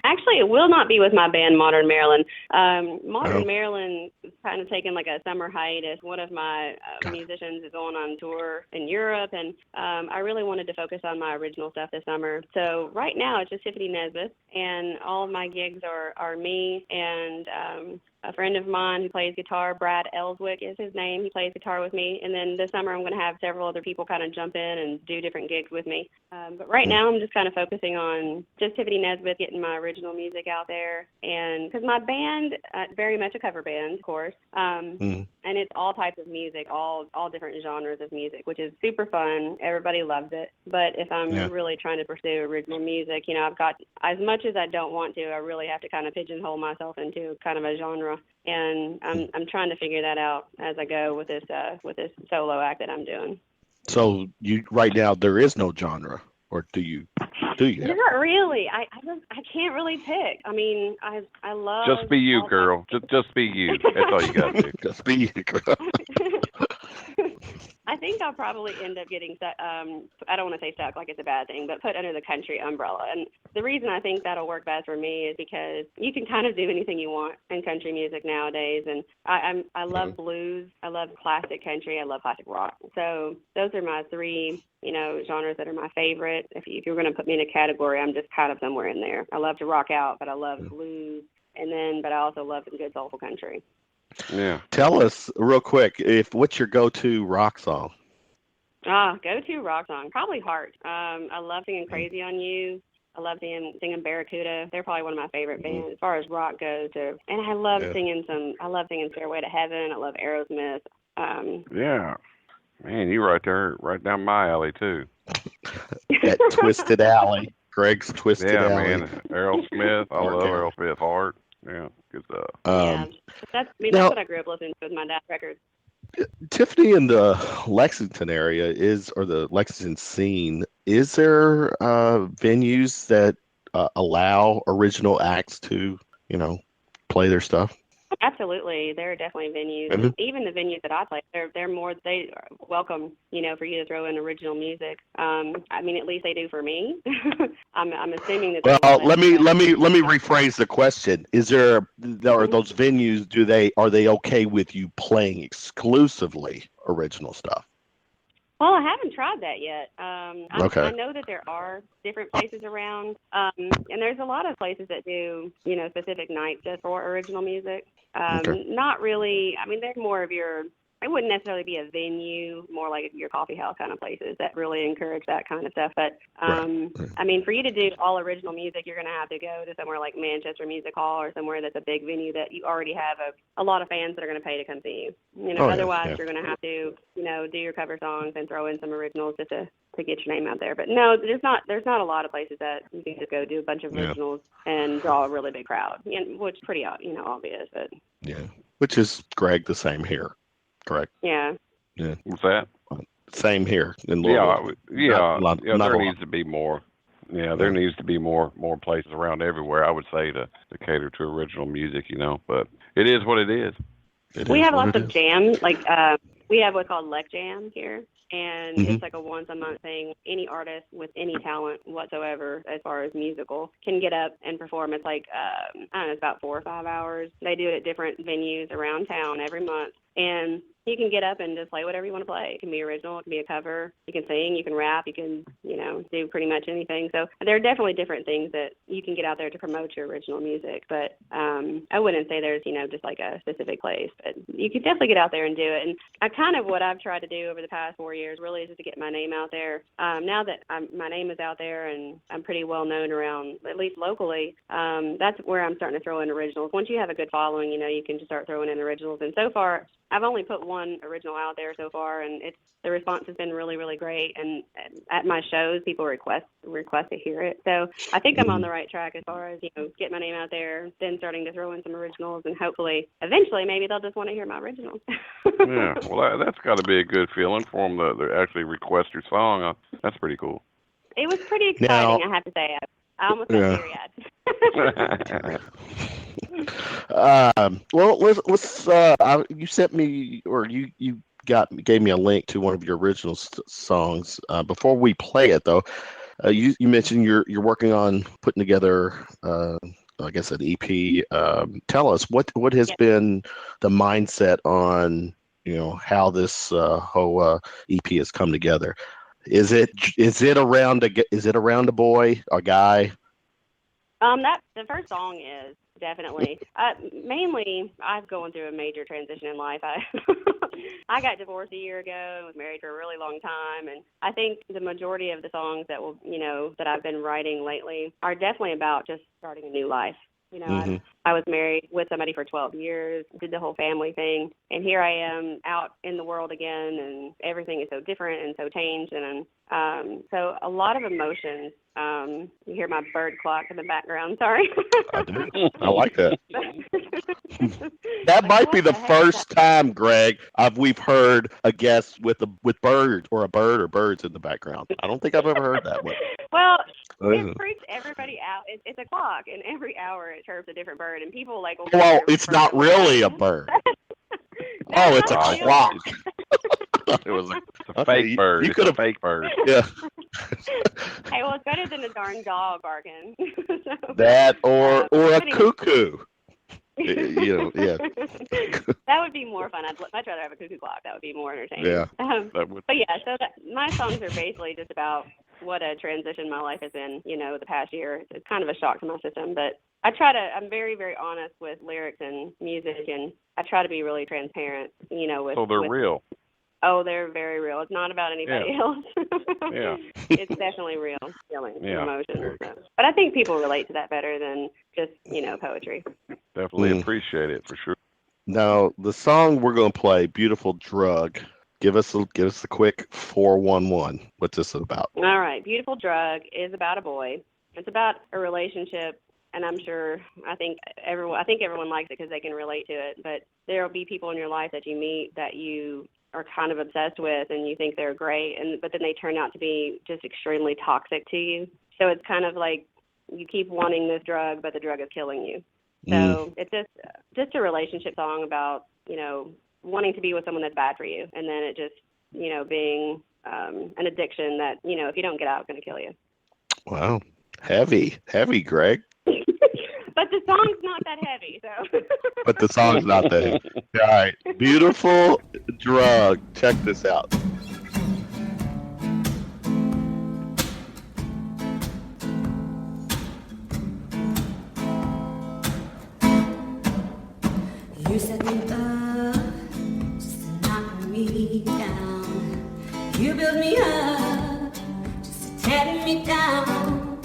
Actually, it will not be with my band, Modern Maryland. Modern Maryland is kind of taking like a summer hiatus. One of my musicians is going on tour in Europe, and I really wanted to focus on my original stuff this summer. So right now, it's just Tiffaney Nesbeth, and all of my gigs are me and a friend of mine who plays guitar, Brad Ellswick is his name. He plays guitar with me. And then this summer I'm going to have several other people kind of jump in and do different gigs with me. But right now I'm just kind of focusing on just Tiffaney Nesbeth, getting my original music out there. And because my band, very much a cover band, of course, and it's all types of music, all different genres of music, which is super fun. Everybody loves it. But if I'm really trying to pursue original music, you know, I've got, as much as I don't want to, I really have to kind of pigeonhole myself into kind of a genre. And I'm trying to figure that out as I go with this solo act that I'm doing. So you right now there is no genre, or do you? Not really. I can't really pick. I mean, I love. Just be you, girl. Just be you. That's all you got to do. Just be you, girl. I think I'll probably end up getting stuck. I don't want to say stuck like it's a bad thing, but put under the country umbrella. And the reason I think that'll work best for me is because you can kind of do anything you want in country music nowadays. And I love blues. I love classic country. I love classic rock. So those are my three, you know, genres that are my favorite. If you're going to put me in a category, I'm just kind of somewhere in there. I love to rock out, but I love blues. But I also love some good soulful country. Yeah. Tell us real quick, what's your go-to rock song? Go-to rock song, probably Heart. I love singing Crazy on You. I love singing Barracuda. They're probably one of my favorite bands as far as rock goes. And I love singing Stairway to Heaven. I love Aerosmith. Yeah. Man, you right down my alley too. That Twisted Alley. Greg's Twisted Alley. Yeah, man. Aerosmith. I love Aerosmith. Heart. Yeah, good stuff. That's what I grew up listening to with my dad's records. Tiffany, in the Lexington area or the Lexington scene, is there venues that allow original acts to, you know, play their stuff? Absolutely, there are definitely venues. Mm-hmm. Even the venues that I play, they welcome, you know, for you to throw in original music. I mean, at least they do for me. I'm assuming that. Well, let me rephrase the question. Are those venues? Are they okay with you playing exclusively original stuff? Well, I haven't tried that yet. Okay. I know that there are different places around, and there's a lot of places that do, you know, specific nights just for original music. Not really. I mean, they're more of your it wouldn't necessarily be a venue, more like your coffee house kind of places that really encourage that kind of stuff. But, Right. I mean, for you to do all original music, you're going to have to go to somewhere like Manchester Music Hall or somewhere that's a big venue that you already have a lot of fans that are going to pay to come see you. You know, Oh, yeah, otherwise yeah. you're going to have to, you know, do your cover songs and throw in some originals just to get your name out there. But no, there's not a lot of places that you can just go do a bunch of originals and draw a really big crowd, which is pretty, you know, obvious. But Yeah. Which is, Greg, the same here, correct? yeah. Yeah. What's that? Same here in Yeah, Louisville. yeah, Not there a lot. needs to be more. Yeah, there needs to be more places around everywhere, I would say, to cater to original music, you know. But it is what it is. We have lots of jams, like we have what's called Lec Jam here, and Mm-hmm. it's like a once-a-month thing. Any artist with any talent whatsoever, as far as musical, can get up and perform. It's like, I don't know, it's about 4 or 5 hours. They do it at different venues around town every month, and you can get up and just play whatever you want to play. It can be original, it can be a cover, you can sing, you can rap, you can, you know, do pretty much anything. So there are definitely different things that you can get out there to promote your original music. But I wouldn't say there's, you know, just like a specific place. But you can definitely get out there and do it. And what I've tried to do over the past 4 years really is just to get my name out there. Now that my name is out there and I'm pretty well known around, at least locally, that's where I'm starting to throw in originals. Once you have a good following, you know, you can just start throwing in originals. And so far, I've only put one original out there so far, and the response has been really, really great. And at my shows, people request to hear it. So I think I'm on the right track as far as, you know, get my name out there, then starting to throw in some originals, and hopefully, eventually, maybe they'll just want to hear my originals. Yeah, well, that's got to be a good feeling for them to actually request your song. That's pretty cool. It was pretty exciting, Now, I have to say. I almost got teary-eyed. Well, let's you sent me, or you gave me a link to one of your original songs. Before we play it, though, you mentioned you're working on putting together, I guess, an EP. Tell us what has been the mindset on, you know, how this whole EP has come together. Is it around a boy, a guy? The first song is definitely. Mainly, I've gone through a major transition in life. I got divorced a year ago and was married for a really long time, and I think the majority of the songs that I've been writing lately are definitely about just starting a new life. You know, I was married with somebody for 12 years, did the whole family thing, and here I am out in the world again, and everything is so different and so changed, and so a lot of emotions. You hear my bird clock in the background. Sorry. I do. I like that. That might be the first time, Greg, we've heard a guest with bird or birds in the background. I don't think I've ever heard that one. Well, it freaks everybody out. It's a clock, and every hour it chirps a different bird, and people like. Well, it's not really a bird. No, it's a clock. It was a fake bird. You could have fake bird. Yeah. Hey, well, it's better than a darn dog barking. So, that or a cuckoo. You know, yeah. That would be more fun. I'd much rather have a cuckoo clock. That would be more entertaining. Yeah. But yeah, so my songs are basically just about what a transition my life has been, you know, the past year. It's kind of a shock to my system, but I'm very, very honest with lyrics and music, and I try to be really transparent, you know, So they're real. Oh, they're very real. It's not about anybody else. Yeah. It's definitely real feelings and Yeah. emotions. So. But I think people relate to that better than just, you know, poetry. Definitely appreciate it for sure. Now, the song we're going to play, Beautiful Drug, give us a quick 411. What's this about? All right. Beautiful Drug is about a boy. It's about a relationship, and I think everyone likes it because they can relate to it, but there will be people in your life that you meet that you are kind of obsessed with and you think they're great, but then they turn out to be just extremely toxic to you. So it's kind of like you keep wanting this drug, but the drug is killing you. So it's just a relationship song about, you know, wanting to be with someone that's bad for you, and then it just, you know, being an addiction that, you know, if you don't get out, it's going to kill you. Wow. Heavy, Greg. But the song's not that heavy, so. But the song's not that heavy. All right. Beautiful Drug. Check this out. You set me up just to knock me down. You build me up just to tear me down.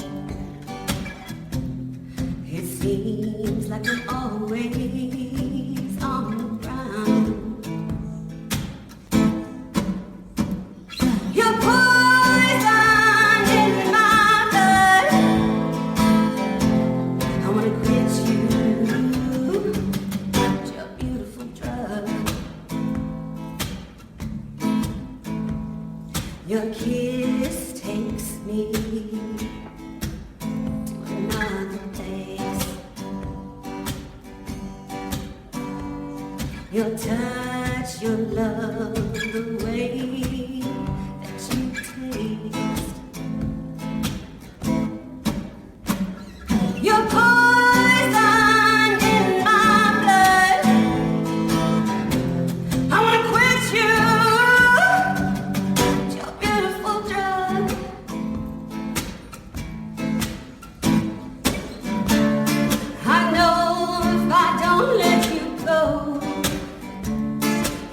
It seems like I'm always on the ground. You're poison in my blood. I wanna quit you. It's your beautiful drug. Your kiss takes me to another place. Your touch, your love, the way that you taste. Your poison in my blood. I wanna quit you. It's your beautiful drug. I know if I don't let you go,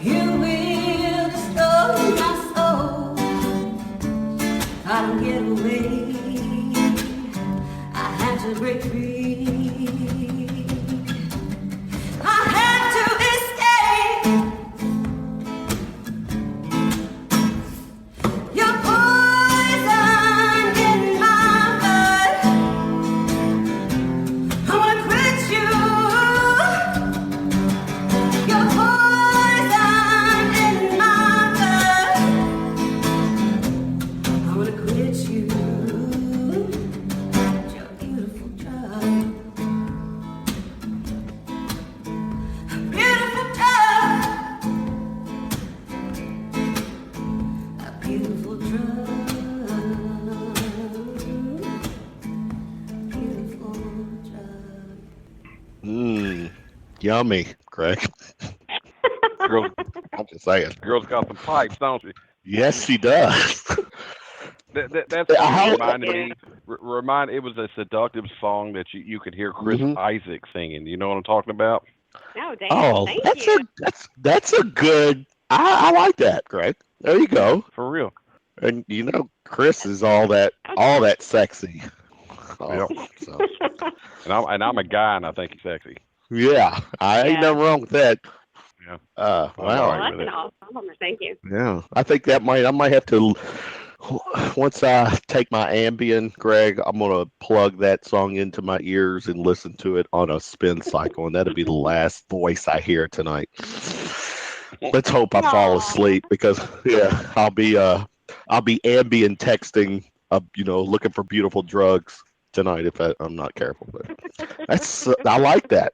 you will destroy my soul. If I don't get away, I have to break free. I have to escape. Your poison in my blood. I wanna quit you. Your poison in my blood. I wanna quit you. It's your beautiful drug. A beautiful drug. A beautiful drug. Beautiful drug. Yummy, Greg. Girls, I'm just saying. girls got some pipes, don't she? Yes, she does. That's what How- reminded me. It was a seductive song that you could hear Chris Mhm. Isaac singing. You know what I'm talking about? No, damn. Oh, Thank that's you. that's a good. I like that, Greg. There you go. For real. And you know, Chris is all that sexy. Oh, Yep. so, And I'm a guy, and I think he's sexy. yeah, I ain't Yeah. nothing wrong with that. Yeah. Wow. all Well, right that's with an it. awesome compliment. Thank you. Yeah, I think I might have to. Once I take my Ambien, Greg, I'm gonna plug that song into my ears and listen to it on a spin cycle, and that'll be the last voice I hear tonight. Let's hope I fall Aw. asleep because I'll be Ambien texting, looking for beautiful drugs tonight if I'm not careful. But I like that.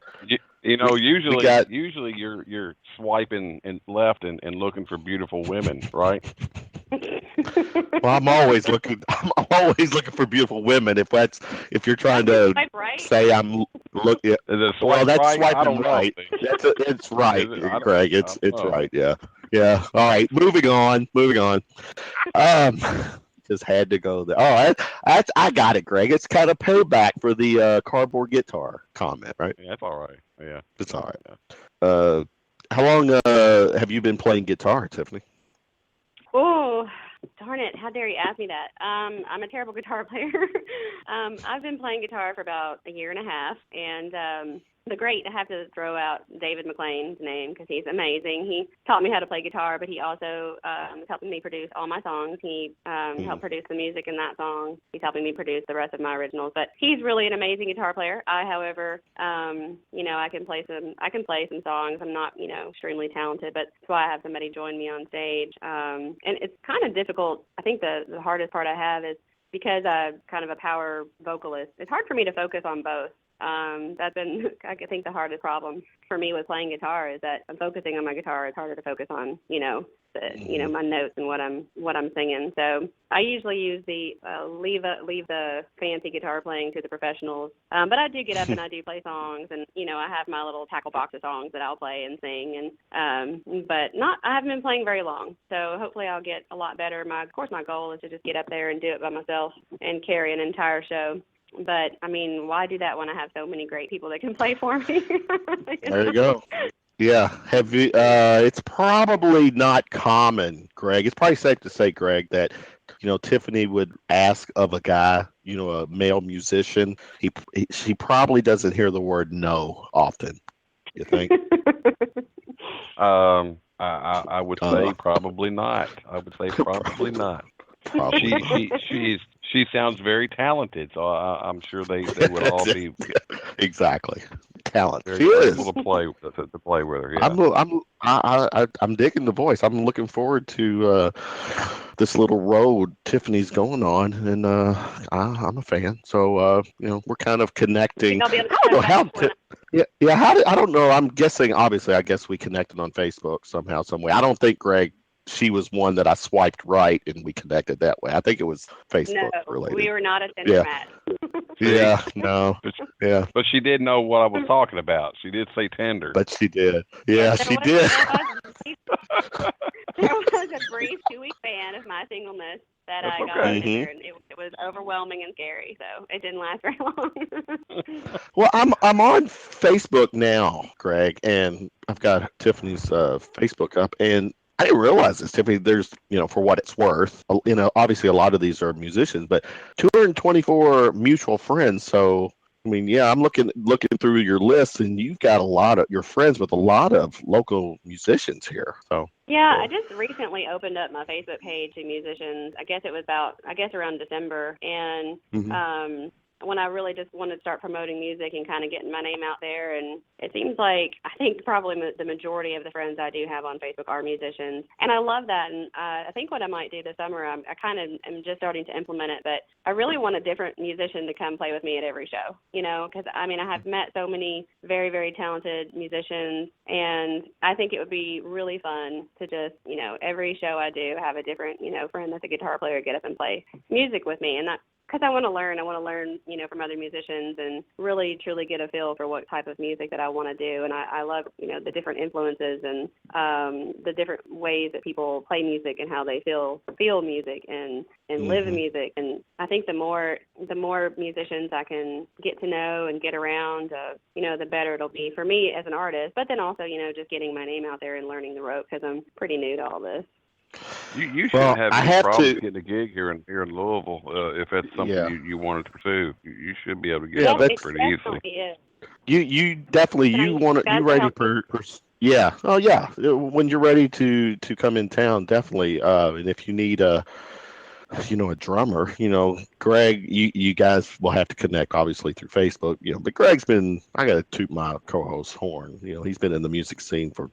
You know, usually got- you're swiping and left and looking for beautiful women, right? Well, I'm always looking for beautiful women. If you're trying to Swipe right? say I'm looking. Is it Well, swipe that's right? I swiping don't know. right. It's right, Is it? I don't- Greg. I It's don't know. right. Yeah. All right. Moving on. Just had to go there. Oh, I got it, Greg. It's kind of payback for the cardboard guitar comment, right? Yeah, that's all right. Yeah. It's all right. Yeah. How long have you been playing guitar, Tiffany? Oh, darn it. How dare you ask me that? I'm a terrible guitar player. I've been playing guitar for about a year and a half, and I have to throw out David McLean's name because he's amazing. He taught me how to play guitar, but he also is helping me produce all my songs. He helped produce the music in that song. He's helping me produce the rest of my originals. But he's really an amazing guitar player. I, however, I can play some songs. I'm not, extremely talented, but that's why I have somebody join me on stage. And it's kind of difficult. I think the hardest part I have is because I'm kind of a power vocalist. It's hard for me to focus on both. That's been, I think, the hardest problem for me with playing guitar is that I'm focusing on my guitar. It's harder to focus on, my notes and what I'm singing. So I usually use leave the fancy guitar playing to the professionals. But I do get up and I do play songs, and I have my little tackle box of songs that I'll play and sing. And I haven't been playing very long, so hopefully I'll get a lot better. My goal is to just get up there and do it by myself and carry an entire show. But, why do that when I have so many great people that can play for me? There you go. Yeah. Have you? It's probably not common, Greg. It's probably safe to say, Greg, that Tiffany would ask of a guy, a male musician. She probably doesn't hear the word no often. You think? I would say probably not. I would say probably not. Probably. She sounds very talented, so I'm sure they would all be exactly talent. very She is. grateful to play with her. Yeah. I'm digging the voice. I'm looking forward to this little road Tiffany's going on, and I'm a fan. So we're kind of connecting. I don't know how. I don't know. I'm guessing. Obviously, I guess we connected on Facebook somehow, some way. I don't think Greg. She was one that I swiped right, and we connected that way. I think it was Facebook related. We were not a Tinder match. Yeah, no, yeah. But she did know what I was talking about. She did say Tinder. But she did. Yeah, she did. There was a brief 2-week ban of my singleness that I got on Tinder, and it was overwhelming and scary. So it didn't last very long. Well, I'm on Facebook now, Greg, and I've got Tiffany's Facebook up, and I didn't realize this, Tiffany. There's, for what it's worth, obviously a lot of these are musicians, but 224 mutual friends. So, I mean, yeah, I'm looking through your list, and you've got you're friends with a lot of local musicians here. So. Yeah, I just recently opened up my Facebook page to musicians. I guess it was around December, and when I really just wanted to start promoting music and kind of getting my name out there. And it seems like I think probably the majority of the friends I do have on Facebook are musicians. And I love that. And I think what I might do this summer, I kind of am just starting to implement it, but I really want a different musician to come play with me at every show, because I have met so many very, very talented musicians, and I think it would be really fun to just, every show I do have a different, friend that's a guitar player get up and play music with me. And that, because I want to learn, from other musicians and really truly get a feel for what type of music that I want to do. And I love, the different influences and the different ways that people play music and how they feel music and live music. And I think the more musicians I can get to know and get around, the better it'll be for me as an artist. But then also, just getting my name out there and learning the ropes, because I'm pretty new to all this. You shouldn't have any problems getting a gig here in Louisville if that's something you wanted to pursue. You should be able to get it pretty easily. Is. You definitely ready for yeah. Oh yeah. When you're ready to come in town, definitely. And if you need a drummer, Greg, you guys will have to connect obviously through Facebook, but Greg's I got to toot my co-host horn. He's been in the music scene for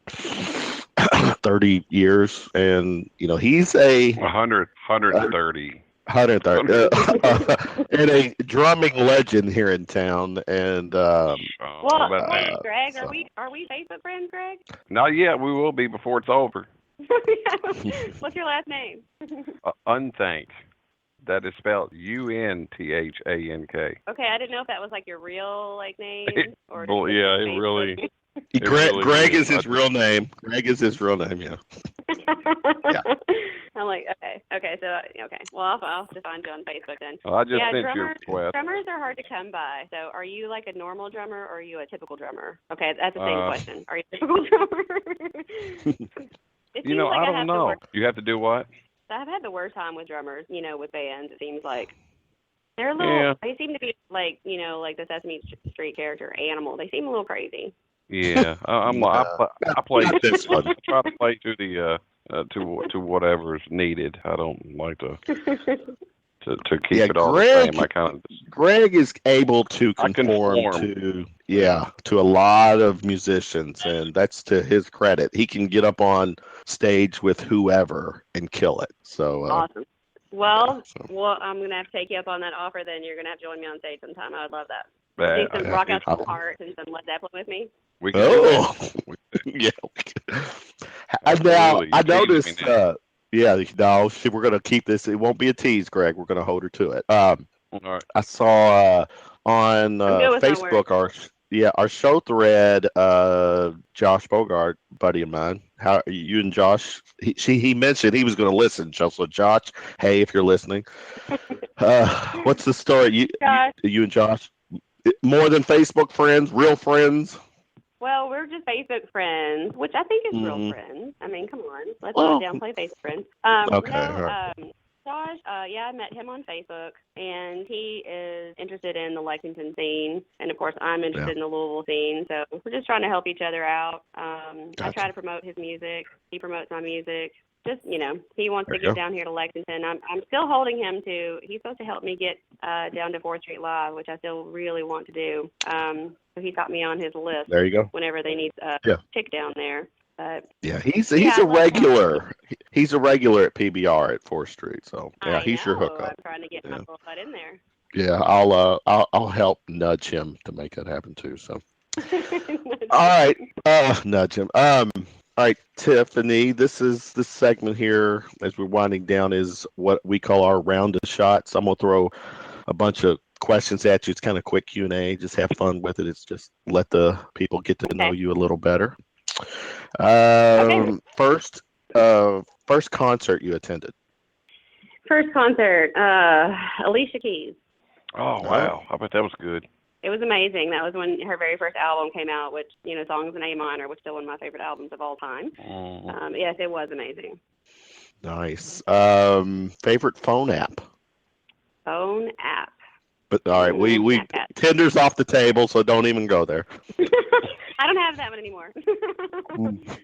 30 years, and he's a 130 and a drumming legend here in town. And Greg, are we Facebook friends, Greg? Not yet. We will be before it's over. What's your last name? Unthank. That is spelled Unthank. Okay, I didn't know if that was like your real name or. Well, yeah, it really. Greg is his real name. Greg is his real name. Yeah. Yeah. I'm like, okay, so okay. Well, I'll have to find you on Facebook then. Well, I just sent you a request. Drummers are hard to come by. So, are you like a normal drummer or are you a typical drummer? Okay, that's the same question. Are you a typical drummer? I don't know. You have to do what? I've had the worst time with drummers. With bands. It seems like they're a little. Yeah. They seem to be like the Sesame Street character Animal. They seem a little crazy. Yeah, I play this one. I try to play to the to whatever is needed. I don't like to keep it all the same. Greg is able to conform to a lot of musicians, and that's to his credit. He can get up on stage with whoever and kill it. So awesome. Well, I'm gonna have to take you up on that offer. Then you're gonna have to join me on stage sometime. I would love that. Do some rock out some heart and some Led Zeppelin with me. We can yeah. Now I noticed. We're gonna keep this. It won't be a tease, Greg. We're gonna hold her to it. All right. I saw on Facebook our show thread. Josh Bogart, buddy of mine. How you and Josh? He mentioned he was going to listen. So Josh, hey, if you're listening, what's the story? You and Josh, more than Facebook friends, real friends. Well, we're just Facebook friends, which I think is real friends. I mean, come on. Let's not downplay Facebook friends. Okay. Josh, I met him on Facebook, and he is interested in the Lexington scene, and of course I'm interested in the Louisville scene, so we're just trying to help each other out. I try to promote his music. He promotes my music. Just, he wants to get down here to Lexington. I'm still holding him to, he's supposed to help me get down to 4th Street Live, which I still really want to do. So he got me on his list. There you go. Whenever they need a chick down there. He's a regular. He's a regular at PBR at 4th Street. So he's your hookup. I'm trying to get my butt in there. Yeah, I'll help nudge him to make that happen too. So, all right, nudge him. All right, Tiffany, this segment here as we're winding down is what we call our round of shots. I'm gonna throw a bunch of questions at you. It's kind of quick Q&A. Just have fun with it. It's just let the people get to know you a little better. First concert you attended. First concert, Alicia Keys. Oh wow! I bet that was good. It was amazing. That was when her very first album came out, which, Songs in A Minor, which is still one of my favorite albums of all time. Yes, it was amazing. Nice. Favorite phone app? Phone app. But all right, we Tinder's off the table, so don't even go there. I don't have that one anymore.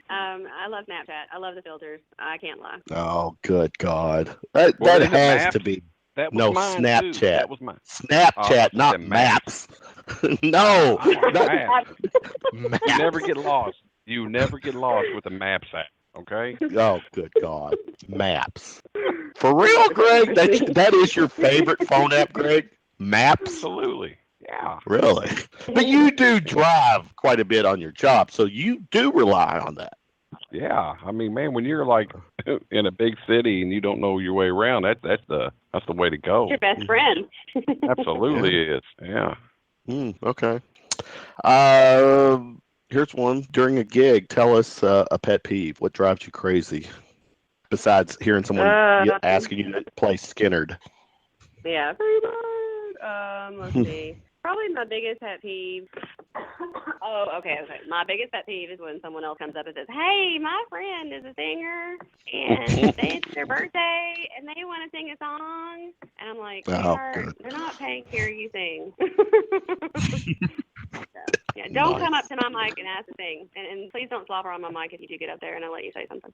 I love Snapchat. I love the filters. I can't lie. Oh, good God. That has to be. That was mine Snapchat. Too. That was mine. Snapchat, not maps. No. Maps. You never get lost. You never get lost with the Maps app. Okay. Oh, good God. Maps. For real, Greg? That is your favorite phone app, Greg? Maps? Absolutely. Yeah. Really? But you do drive quite a bit on your job, so you do rely on that. Yeah. I mean, man, when you're like in a big city and you don't know your way around, that's the way to go. It's your best friend. Absolutely is. Yeah. Okay. Here's one. During a gig, tell us a pet peeve. What drives you crazy? Besides hearing someone asking you to play Skinnerd. Yeah, pretty much. Let's see. Probably my biggest pet peeve. Oh, okay. My biggest pet peeve is when someone else comes up and says, "Hey, my friend is a singer, and it's their birthday, and they want to sing a song." And I'm like, they're not paying to hear you sing. Don't come up to my mic and ask to sing, and please don't slobber on my mic if you do get up there, and I'll let you say something.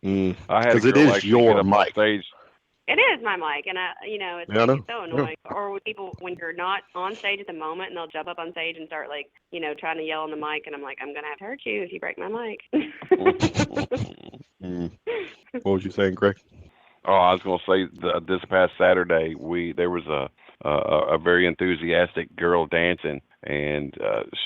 Because it is your mic. Stage. It is my mic, and it's so annoying. Or when you're not on stage at the moment, and they'll jump up on stage and start trying to yell on the mic, and I'm like, I'm gonna have to hurt you if you break my mic. What was you saying, Greg? Oh, I was gonna say this past Saturday there was a very enthusiastic girl dancing, and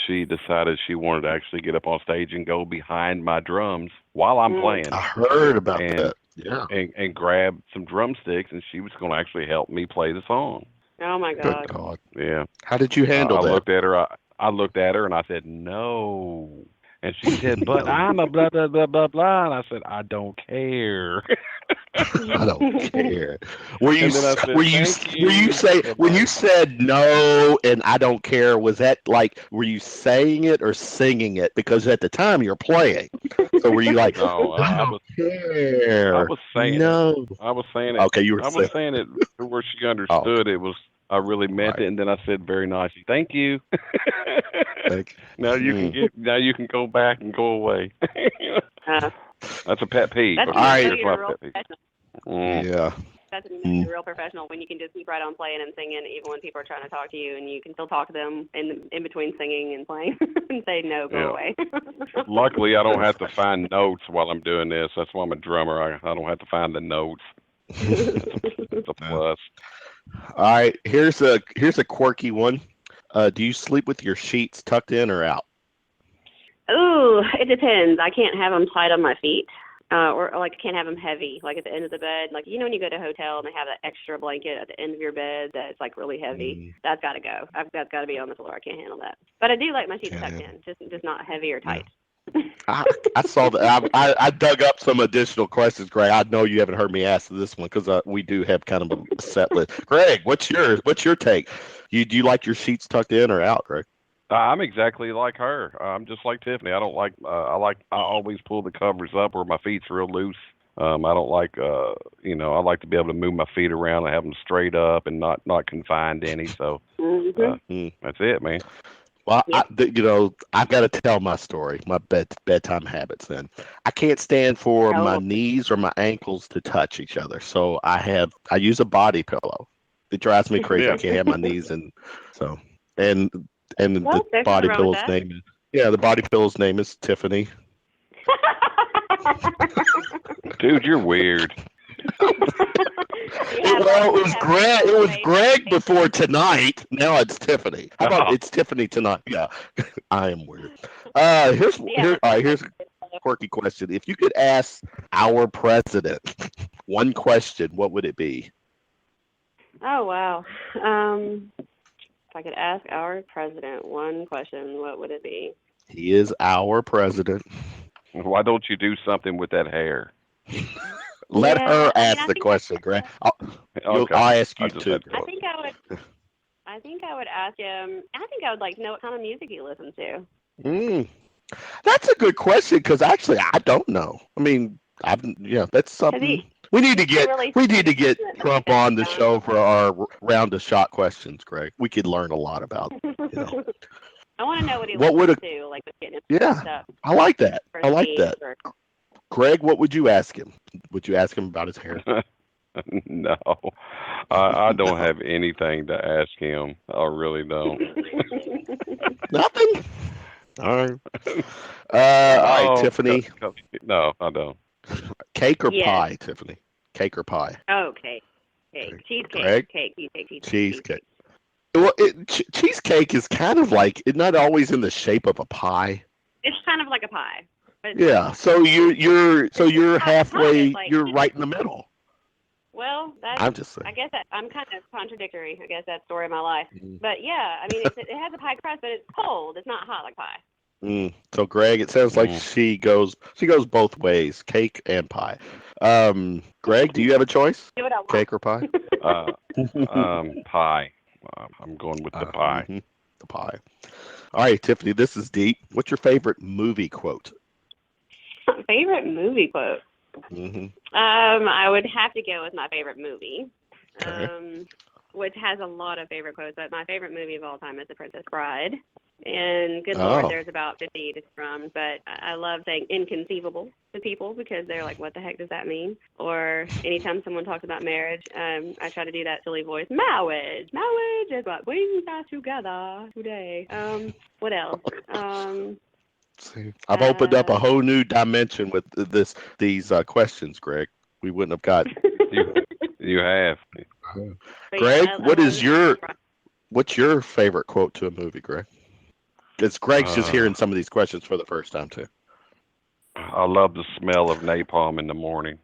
she decided she wanted to actually get up on stage and go behind my drums while I'm playing. I heard about that. Yeah. And grab some drumsticks, and she was going to actually help me play the song. Oh my God. Good God. Yeah. How did you handle that? I looked at her and I said, "No." And she said, "But I'm a blah blah blah blah blah." And I said, "I don't care." I don't care. When you said no and I don't care, was that were you saying it or singing it? Because at the time you're playing. So were you like, no, I don't care. I was saying no. I was saying it. Okay, you were saying it where she understood it was. I really meant it, and then I said very nicely, "Thank you." Now you can go back and go away. That's a pet peeve. That's Yeah. That's a real professional when you can just keep right on playing and singing, even when people are trying to talk to you, and you can still talk to them in between singing and playing and say, "No, go away." Luckily, I don't have to find notes while I'm doing this. That's why I'm a drummer. I don't have to find the notes. That's a plus. All right, here's a quirky one. Do you sleep with your sheets tucked in or out? Ooh, it depends. I can't have them tight on my feet, or I can't have them heavy, at the end of the bed. When you go to a hotel and they have that extra blanket at the end of your bed that's really heavy. That's got to go. That's got to be on the floor. I can't handle that. But I do like my sheets tucked in, just not heavy or tight. I saw that. I dug up some additional questions, Greg. I know you haven't heard me ask this one because we do have kind of a set list. Greg, what's your take? Do you like your sheets tucked in or out, Greg? I'm exactly like her. I'm just like Tiffany. I don't like. I always pull the covers up where my feet's real loose. I don't like. I like to be able to move my feet around and have them straight up and not confined to any. So that's it, man. Well, I've got to tell my story, my bedtime habits. Then I can't stand for my knees or my ankles to touch each other, so I use a body pillow. It drives me crazy. I can't have my knees and the body pillow's name is Tiffaney. Dude, you're weird. It was Greg. It was Greg before tonight. Now it's Tiffaney. How about it's Tiffaney tonight? Yeah, I am weird. Here's a quirky question. If you could ask our president one question, what would it be? Oh wow. If I could ask our president one question, what would it be? He is our president. Why don't you do something with that hair? Let her ask the question, Greg. I'll ask you too. I think I would ask him. I think I would like to know what kind of music he listens to. That's a good question because actually I don't know. I mean, that's something we need to get Trump on the show for our round of shot questions, Greg. We could learn a lot about. I want to know what he listens to, like getting stuff. I like that. Greg, what would you ask him? Would you ask him about his hair? No, I don't have anything to ask him. I really don't. Nothing. All right, Tiffany. No, I don't. Cake or pie, Tiffany? Cake or pie? Oh, cake. Cheesecake. Greg? Cheesecake. Well, cheesecake is kind of like, it's not always in the shape of a pie. It's kind of like a pie. Yeah, so you're halfway. You're right in the middle. Well, I'm just saying. I guess I'm kind of contradictory. I guess that's the story of my life. But yeah, I mean, it has a pie crust, but it's cold. It's not hot like pie. So Greg, it sounds like she goes both ways, cake and pie. Greg, do you have a choice? Cake or pie? Pie. I'm going with the pie. The pie. All right, Tiffany, this is deep. What's your favorite movie quote? Favorite movie quote? I would have to go with my favorite movie, which has a lot of favorite quotes, but my favorite movie of all time is The Princess Bride. And good Lord, there's about 50 to from, but I love saying inconceivable to people because they're like, what the heck does that mean? Or anytime someone talks about marriage, I try to do that silly voice, marriage is what brings us together today. What else? I've opened up a whole new dimension with these questions, Greg. We wouldn't have got. You have. Greg, what's your favorite quote to a movie, Greg? It's Greg's just hearing some of these questions for the first time too. I love the smell of napalm in the morning.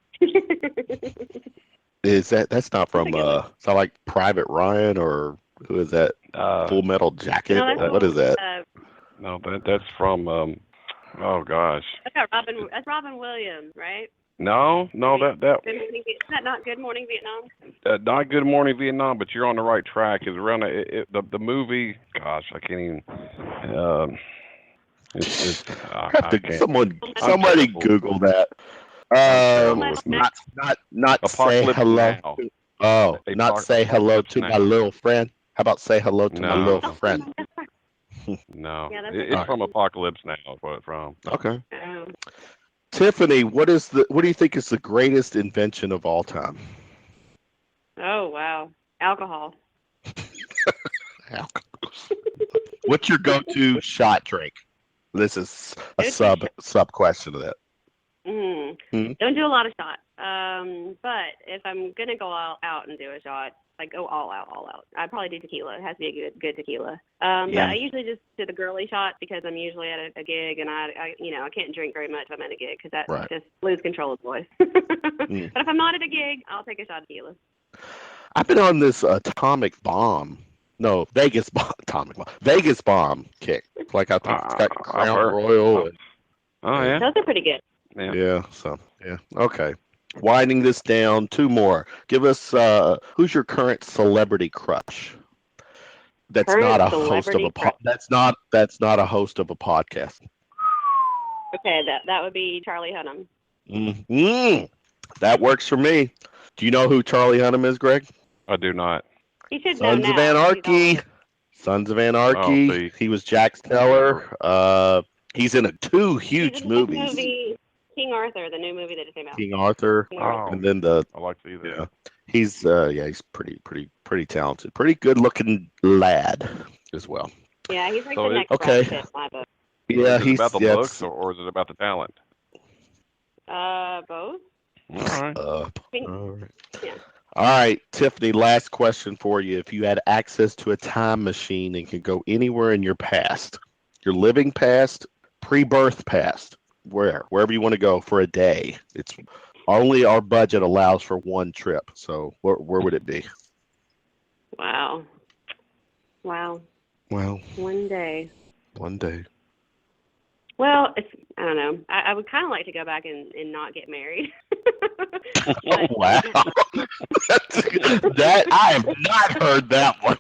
That's not from is that like Private Ryan or who is that? Full Metal Jacket? No, what is that? No, that's from oh gosh. That's Robin Williams, right? No, that is that not Good Morning Vietnam? Not Good Morning Vietnam, but you're on the right track. It's around the movie. Gosh, I can't even. Somebody Google that. Not say hello. Not say hello to my little friend. How about say hello to my little friend? No, it's from Apocalypse Now. Is what it's from. Okay. Tiffany, what do you think is the greatest invention of all time? Oh wow, alcohol. What's your go-to shot drink? This is a sub question to that. Don't do a lot of shots. But if I'm gonna go all out and do a shot, like go all out. I'd probably do tequila. It has to be a good tequila. But I usually just do the girly shot because I'm usually at a gig and I can't drink very much if I'm at a gig because that just lose control of the voice. But if I'm not at a gig, I'll take a shot of tequila. I've been on this Vegas bomb kick. Like I think it's got Crown Royal. Those are pretty good. Yeah. Okay. Winding this down, two more. Give us who's your current celebrity crush? That's Current not a host of celebrity crush. that's not a host of a podcast. Okay, that would be Charlie Hunnam. That works for me. Do you know who Charlie Hunnam is, Greg? I do not. He should know Sons now. of 'cause he's all Anarchy. over. Sons of Anarchy. see. He was Jax Teller. He's in two huge He's in the movies. movie King Arthur, the new movie that just came out. King Arthur, Oh, and then I like to see that. yeah, he's pretty talented, pretty good looking lad as well. Yeah, he's like So the next okay. Brad Pitt in my book. Yeah, Is it he's about the yeah, looks or is it about the talent? Both. All right. all right. Yeah. All right, Tiffany, last question for you. If you had access to a time machine and could go anywhere in your past, your living past, pre-birth past, wherever you want to go for a day, it's only our budget allows for one trip. So where would it be? Wow. Well, One day. one day. Well, I don't know. I would kind of like to go back and not get married. Oh, wow. That I have not heard that one.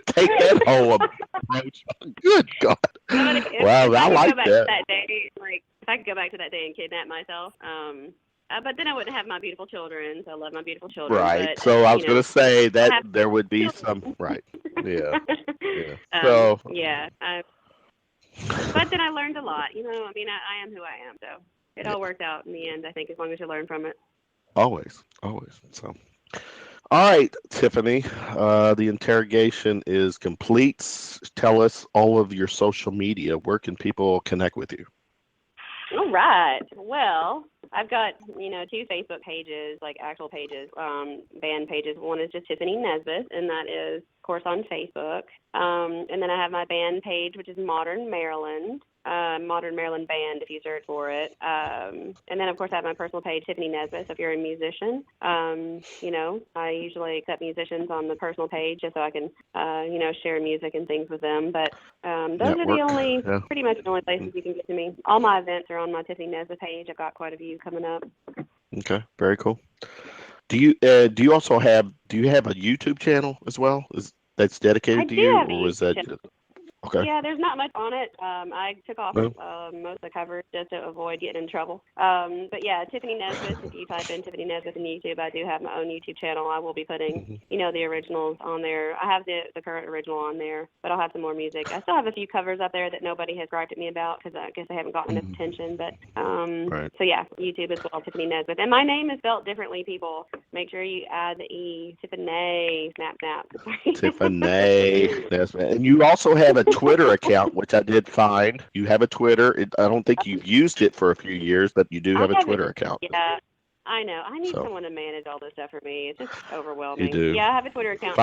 Take that whole approach. Good God. But if Wow, I could like go back that. To that day, like if I could go back to that day and kidnap myself, but then I wouldn't have my beautiful children. So I love my beautiful children. Right. But, So I was going to say that have there would be children. some. Right. Yeah. Yeah. Yeah. But then I learned a lot. You know, I mean, I am who I am. So it all worked out in the end, I think, as long as you learn from it. Always. So, all right, Tiffany. The interrogation is complete. Tell us all of your social media. Where can people connect with you? All right. Well, I've got, two Facebook pages, like actual pages, band pages. One is just Tiffaney Nesbeth, and that is, of course, on Facebook. And then I have my band page, which is Modern Maryland Band, if you search for it. And then, of course, I have my personal page, Tiffaney Nesbeth, if you're a musician. I usually accept musicians on the personal page just so I can, share music and things with them. But those are pretty much the only places you can get to me. All my events are on my Tiffaney Nesbeth page. I've got quite a few coming up. Okay, very cool. Do you have a YouTube channel as well? That's dedicated to you, or is that just, okay? Yeah, there's not much on it. I took off most of the covers just to avoid getting in trouble. But yeah, Tiffaney Nesbeth. If you type in Tiffaney Nesbeth in YouTube, I do have my own YouTube channel. I will be putting, the originals on there. I have the current original on there, but I'll have some more music. I still have a few covers up there that nobody has griped at me about because I guess they haven't gotten enough attention. But right. So yeah, YouTube as well, Tiffaney Nesbeth. And my name is spelled differently, people. Make sure you add the E. Tiffaney. Snap. Tiffaney Nesbeth. And you also have a Twitter account, which I did find. You have a Twitter. I don't think you've used it for a few years, but you do have a Twitter account. Yeah, I know. I need someone to manage all this stuff for me. It's just overwhelming. You do. Yeah, I have a Twitter account.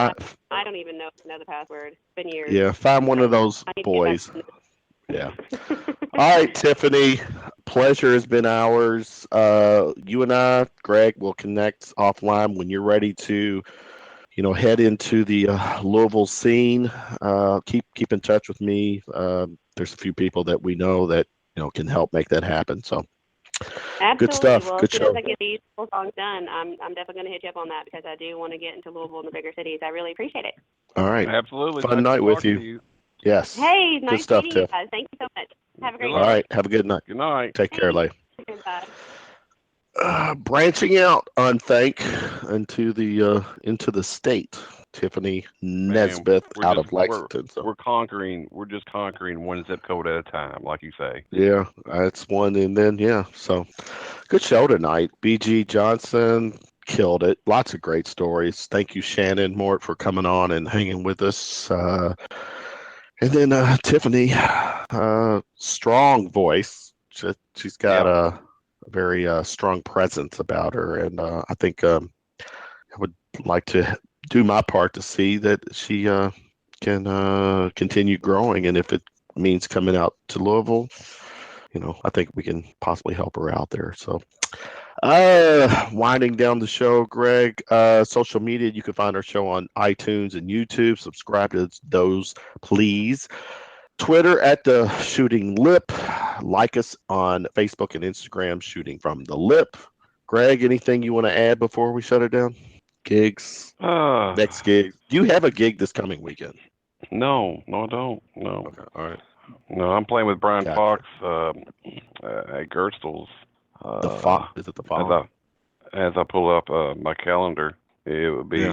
I don't even know the password. It's been years. Yeah, find one of those boys. Yeah. All right, Tiffany. Pleasure has been ours. You and I, Greg, will connect offline when you're ready to head into the Louisville scene. Keep in touch with me. There's a few people that we know that can help make that happen. So absolutely. Good stuff. Well, Good as soon show. as I get these full songs done, I'm definitely going to hit you up on that because I do want to get into Louisville and the bigger cities. I really appreciate it. All right. Absolutely. Fun night with you. Yes. Hey, Good nice stuff, meeting you Tiff. guys. Thank you so much. Have a great All day. right. Have a good night. Good night. Take care, Lay. Bye. Branching out, Unthank, into the state. Tiffaney Nesbeth out of Lexington. We're just conquering one zip code at a time, like you say. Yeah, that's one. And then, so good show tonight. BG Johnson killed it. Lots of great stories. Thank you, Shannon Mort, for coming on and hanging with us. And then Tiffaney, strong voice. She's got a very strong presence about her. And I think I would like to do my part to see that she can continue growing. And if it means coming out to Louisville, I think we can possibly help her out there. So winding down the show, Greg, social media, you can find our show on iTunes and YouTube. Subscribe to those, please. Twitter at The Shooting Lip. Like us on Facebook and Instagram, Shooting from the Lip. Greg, anything you want to add before we shut it down? Gigs, next gig. Do you have a gig this coming weekend? No, I don't. No. Okay, all right. No, I'm playing with Brian Gotcha. Fox at Gerstl's. Is it the following? As I pull up my calendar, it would be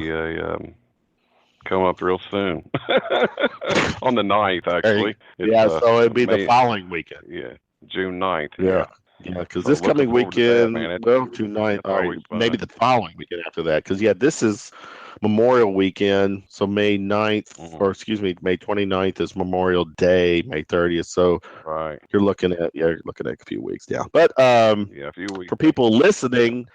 come up real soon. On the 9th, actually. So it'd be the following weekend. Yeah, June 9th. Yeah, because So this looking coming forward to that, weekend, man. June 9th, all right, always fun. maybe the following weekend after that. Because, this is Memorial Weekend. So May 9th, or excuse me, May 29th is Memorial Day, May 30th. So you're looking at a few weeks down. But a few weeks. for people listening,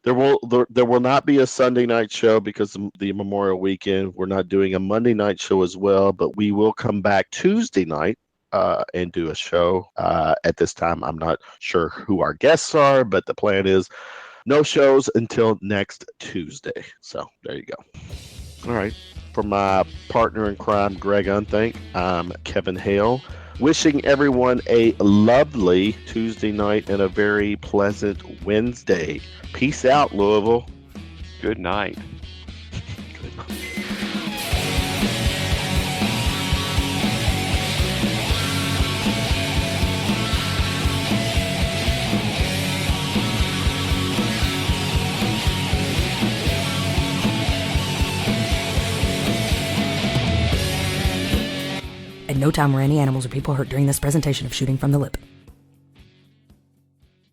there will not be a Sunday night show because of the Memorial Weekend. We're not doing a Monday night show as well, but we will come back Tuesday night and do a show. At this time, I'm not sure who our guests are, but the plan is no shows until next Tuesday. So there you go. All right. For my partner in crime, Greg Unthank, I'm Kevin Hale. Wishing everyone a lovely Tuesday night and a very pleasant Wednesday. Peace out, Louisville. Good night. At no time were any animals or people hurt during this presentation of Shooting from the Lip.